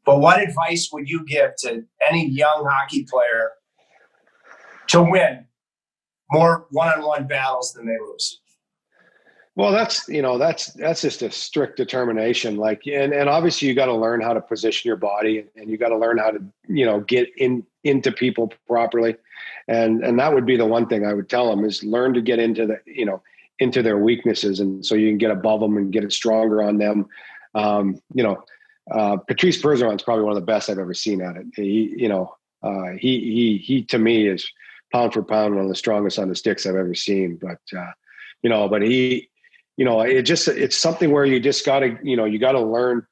But what advice would you give to any young hockey player to win more one-on-one battles than they lose? Well, that's just a strict determination. Like, and obviously you got to learn how to position your body, and you got to learn how to, get into people properly. And that would be the one thing I would tell them is learn to get into into their weaknesses. And so you can get above them and get it stronger on them. Patrice Bergeron's probably one of the best I've ever seen at it. He to me is pound for pound one of the strongest on the sticks I've ever seen. But it's something where you just gotta, you gotta learn.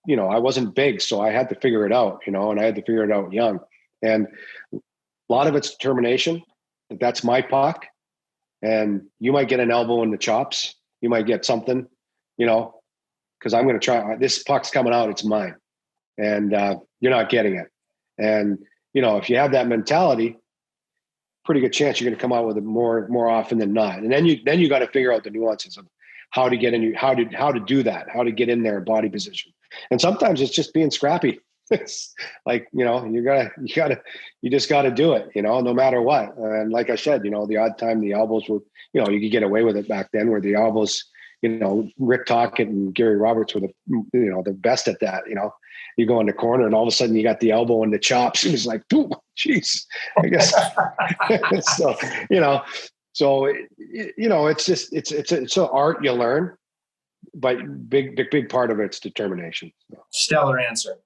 I wasn't big, so I had to figure it out, and I had to figure it out young. And a lot of it's determination. That's my puck. And you might get an elbow in the chops. You might get something, because I'm going to try. This puck's coming out. It's mine. And you're not getting it. And, if you have that mentality, pretty good chance you're going to come out with it more often than not. And then you got to figure out the nuances of how to get in, how to do that, how to get in there, body position. And sometimes it's just being scrappy. It's like, you just got to do it, no matter what. And like I said, the odd time the elbows were, you could get away with it back then where the elbows, Rick Tocchet and Gary Roberts were the best at that. You go in the corner and all of a sudden you got the elbow and the chops. And it's like, ooh, jeez, I guess. It's just, it's an art you learn, but big part of it's determination. Stellar answer.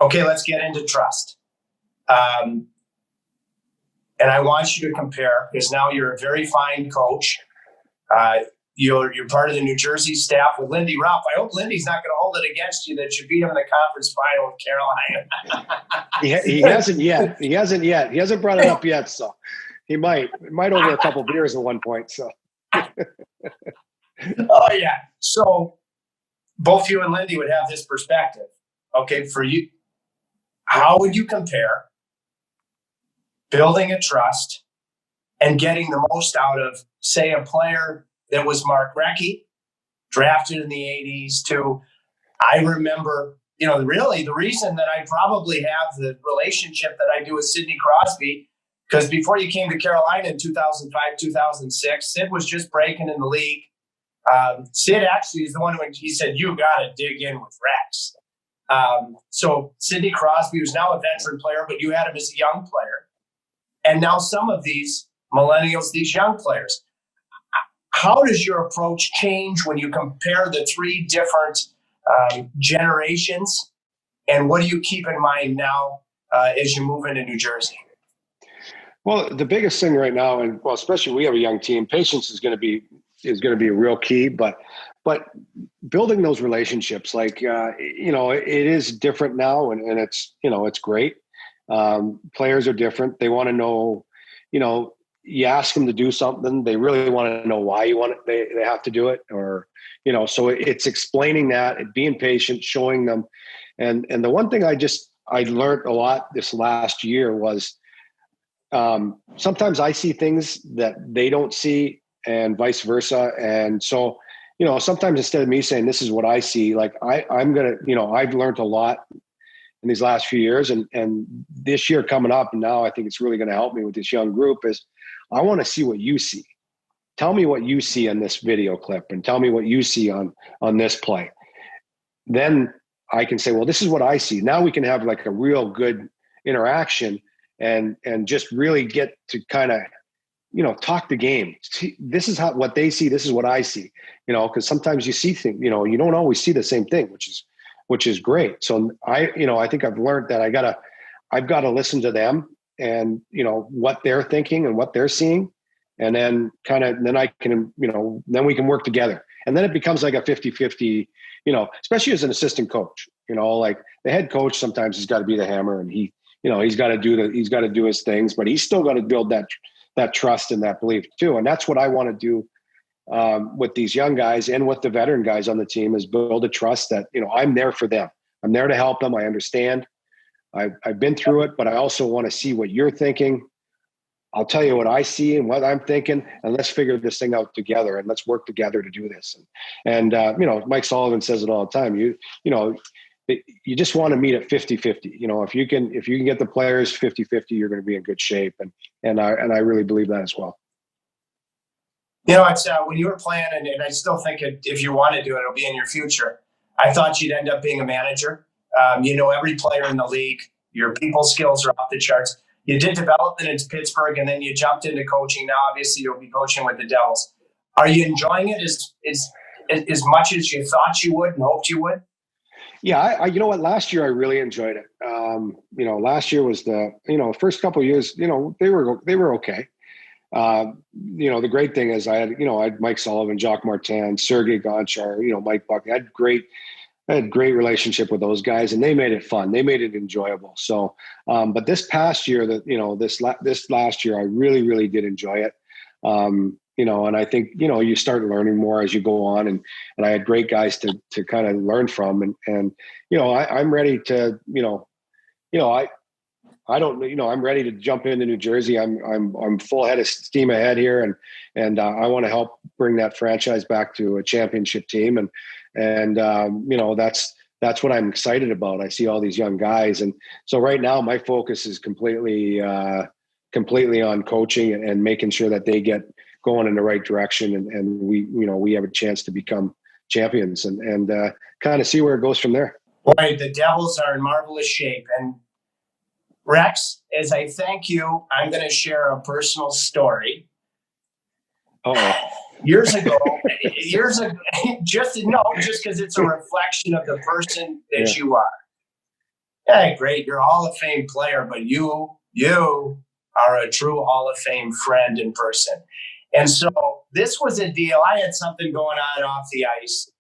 Okay, let's get into trust. And I want you to compare, because now you're a very fine coach. You're part of the New Jersey staff with Lindy Ruff. I hope Lindy's not going to hold it against you that you beat him in the conference final with Carolina. He hasn't yet. He hasn't brought it up yet, so he might over a couple beers at one point. So. Oh yeah. So both you and Lindy would have this perspective. Okay, for you, how would you compare building a trust and getting the most out of, say, a player that was Mark Recchi, drafted in the 80s, to, I remember, really the reason that I probably have the relationship that I do with Sidney Crosby, because before you came to Carolina in 2005, 2006, Sid was just breaking in the league. Sid actually is the one he said, you got to dig in with Rex. So Sidney Crosby, who's now a veteran player, but you had him as a young player. And now some of these millennials, these young players, how does your approach change when you compare the three different generations? And what do you keep in mind now as you move into New Jersey? Well, the biggest thing right now, and especially we have a young team, patience is going to be a real key, but building those relationships, like, it is different now, and it's, it's great. Players are different. They want to know, you ask them to do something, they really want to know why they have to do it, or, so it's explaining that and being patient, showing them. And the one thing I learned a lot this last year was, sometimes I see things that they don't see, and vice versa. And so, sometimes instead of me saying, this is what I see, like I'm going to, I've learned a lot in these last few years, and this year coming up. And now I think it's really going to help me with this young group is I want to see what you see. Tell me what you see in this video clip, and tell me what you see on this play. Then I can say, well, this is what I see. Now we can have like a real good interaction and just really get to kind of, talk the game. This is what they see. This is what I see, because sometimes you see things, you don't always see the same thing, which is great. So I think I've learned that I've got to listen to them and, what they're thinking and what they're seeing. And then then I can, then we can work together. And then it becomes like a 50-50, especially as an assistant coach, like the head coach, sometimes he's got to be the hammer, and he's got to do his things, but he's still got to build that trust and that belief too. And that's what I want to do with these young guys and with the veteran guys on the team, is build a trust that, I'm there for them. I'm there to help them. I understand. I've been through it, but I also want to see what you're thinking. I'll tell you what I see and what I'm thinking, and let's figure this thing out together, and let's work together to do this. And Mike Sullivan says it all the time. You just want to meet at 50-50. If you can get the players 50-50, you're going to be in good shape. And I really believe that as well. It's when you were playing, and I still think if you want to do it, it'll be in your future. I thought you'd end up being a manager. Every player in the league. Your people skills are off the charts. You did development in Pittsburgh, and then you jumped into coaching. Now, obviously, you'll be coaching with the Devils. Are you enjoying it as much as you thought you would and hoped you would? Yeah, I you know what? Last year I really enjoyed it. Last year was the first couple of years. They were okay. The great thing is I had Mike Sullivan, Jacques Martin, Sergei Gonchar, Mike Buck. I had great relationship with those guys, and they made it fun. They made it enjoyable. So, but this past year, this last year, I really, really did enjoy it. And I think you start learning more as you go on, and I had great guys to kind of learn from, and I'm ready to I'm ready to jump into New Jersey. I'm full head of steam ahead here, and I want to help bring that franchise back to a championship team, and that's what I'm excited about. I see all these young guys, and so right now my focus is completely on coaching and making sure that they get going in the right direction, and we have a chance to become champions, and kind of see where it goes from there. Boy, the Devils are in marvelous shape, and Rex, as I thank you, I'm going to share a personal story. Years ago, just because it's a reflection of the person that you are. Yeah, great. You're a Hall of Fame player, but you are a true Hall of Fame friend in person. And so this was a deal. I had something going on off the ice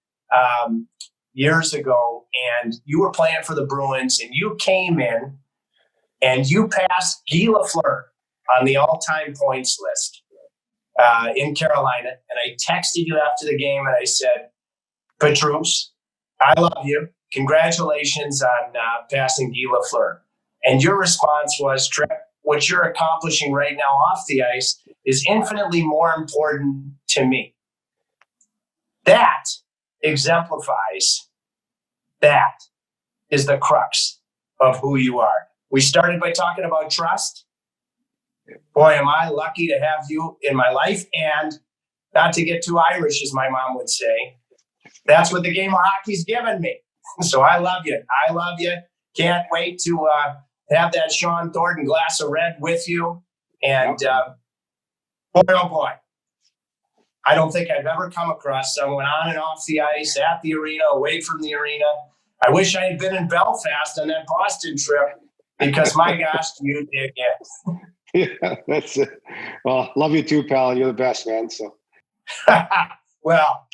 years ago, and you were playing for the Bruins, and you came in and you passed Guy Lafleur on the all-time points list in Carolina. And I texted you after the game, and I said, Petrus, I love you. Congratulations on passing Guy Lafleur. And your response was, Tripp, what you're accomplishing right now off the ice is infinitely more important to me. That exemplifies, that is the crux of who you are. We started by talking about trust. Boy, am I lucky to have you in my life, and not to get too Irish, as my mom would say. That's what the game of hockey's given me. So I love you. I love you. Can't wait to have that Sean Thornton glass of red with you. And boy, oh boy, I don't think I've ever come across someone on and off the ice, at the arena, away from the arena. I wish I had been in Belfast on that Boston trip, because my gosh, you did it. Yeah, that's it. Well, love you too, pal. You're the best, man. So, well,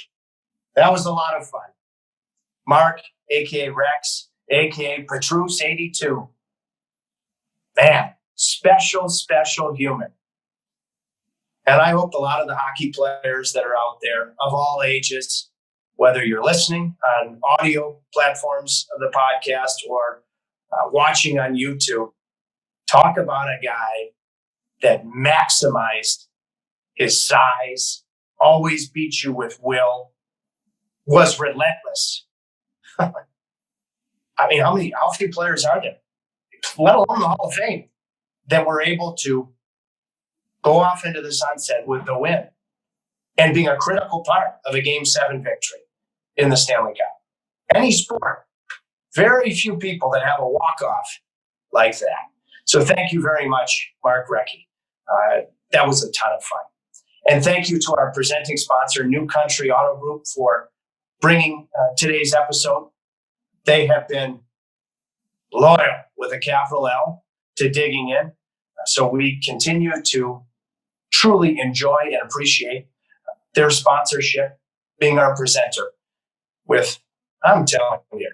that was a lot of fun. Mark, a.k.a. Rex, a.k.a. Petrus 82. Man, special human. And I hope a lot of the hockey players that are out there of all ages, whether you're listening on audio platforms of the podcast or watching on YouTube, talk about a guy that maximized his size, always beat you with will, was relentless. I mean, how few players are there, let alone the Hall of Fame, that were able to go off into the sunset with the win and being a critical part of a Game 7 victory in the Stanley Cup? Any sport, very few people that have a walk-off like that. So thank you very much, Mark Recchi. That was a ton of fun. And thank you to our presenting sponsor, New Country Auto Group, for bringing today's episode. They have been loyal, with a capital L, to Digging In. So we continue to truly enjoy and appreciate their sponsorship, being our presenter with, I'm telling you,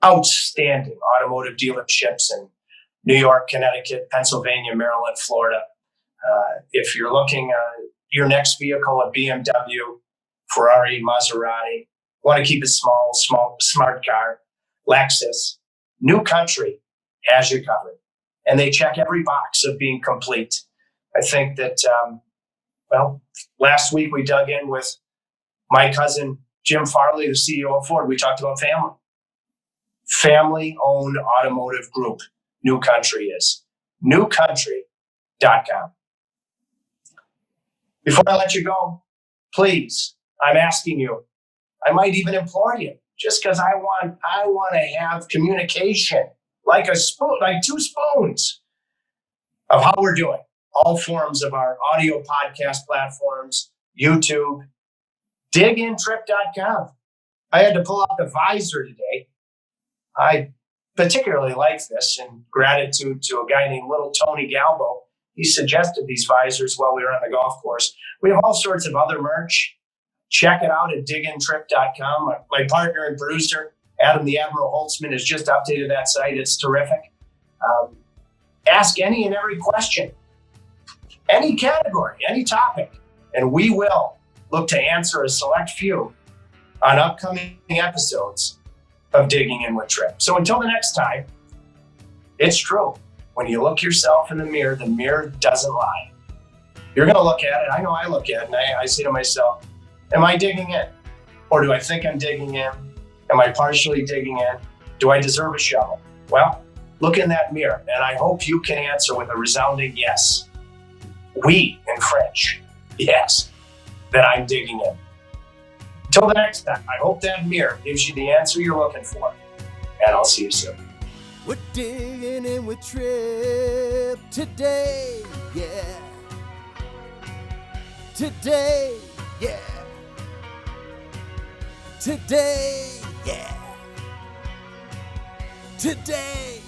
outstanding automotive dealerships in New York, Connecticut, Pennsylvania, Maryland, Florida. If you're looking your next vehicle, a BMW, Ferrari, Maserati, want to keep it small, smart car, Lexus, New Country has you covered. And they check every box of being complete. I think that, last week we dug in with my cousin, Jim Farley, the CEO of Ford. We talked about family. Family-owned automotive group, New Country is. newcountry.com. Before I let you go, please, I'm asking you, I might even implore you, just because I want to have communication like a spoon, like two spoons of how we're doing. All forms of our audio podcast platforms, YouTube, digintrip.com. I had to pull out the visor today. I particularly like this in gratitude to a guy named Little Tony Galbo. He suggested these visors while we were on the golf course. We have all sorts of other merch. Check it out at digintrip.com. My partner and producer, Adam the Admiral Holtzman, has just updated that site. It's terrific. Ask any and every question, any category, any topic, and we will look to answer a select few on upcoming episodes of Digging In with Tripp. So until the next time, it's true. When you look yourself in the mirror doesn't lie. You're going to look at it. I know I look at it and I say to myself, am I digging in? Or do I think I'm digging in? Am I partially digging in? Do I deserve a shovel? Well, look in that mirror, and I hope you can answer with a resounding yes. Oui, in French. Yes, that I'm digging in. Until the next time, I hope that mirror gives you the answer you're looking for. And I'll see you soon. We're digging in with Tripp today, yeah. Today, yeah. Today, yeah. Today.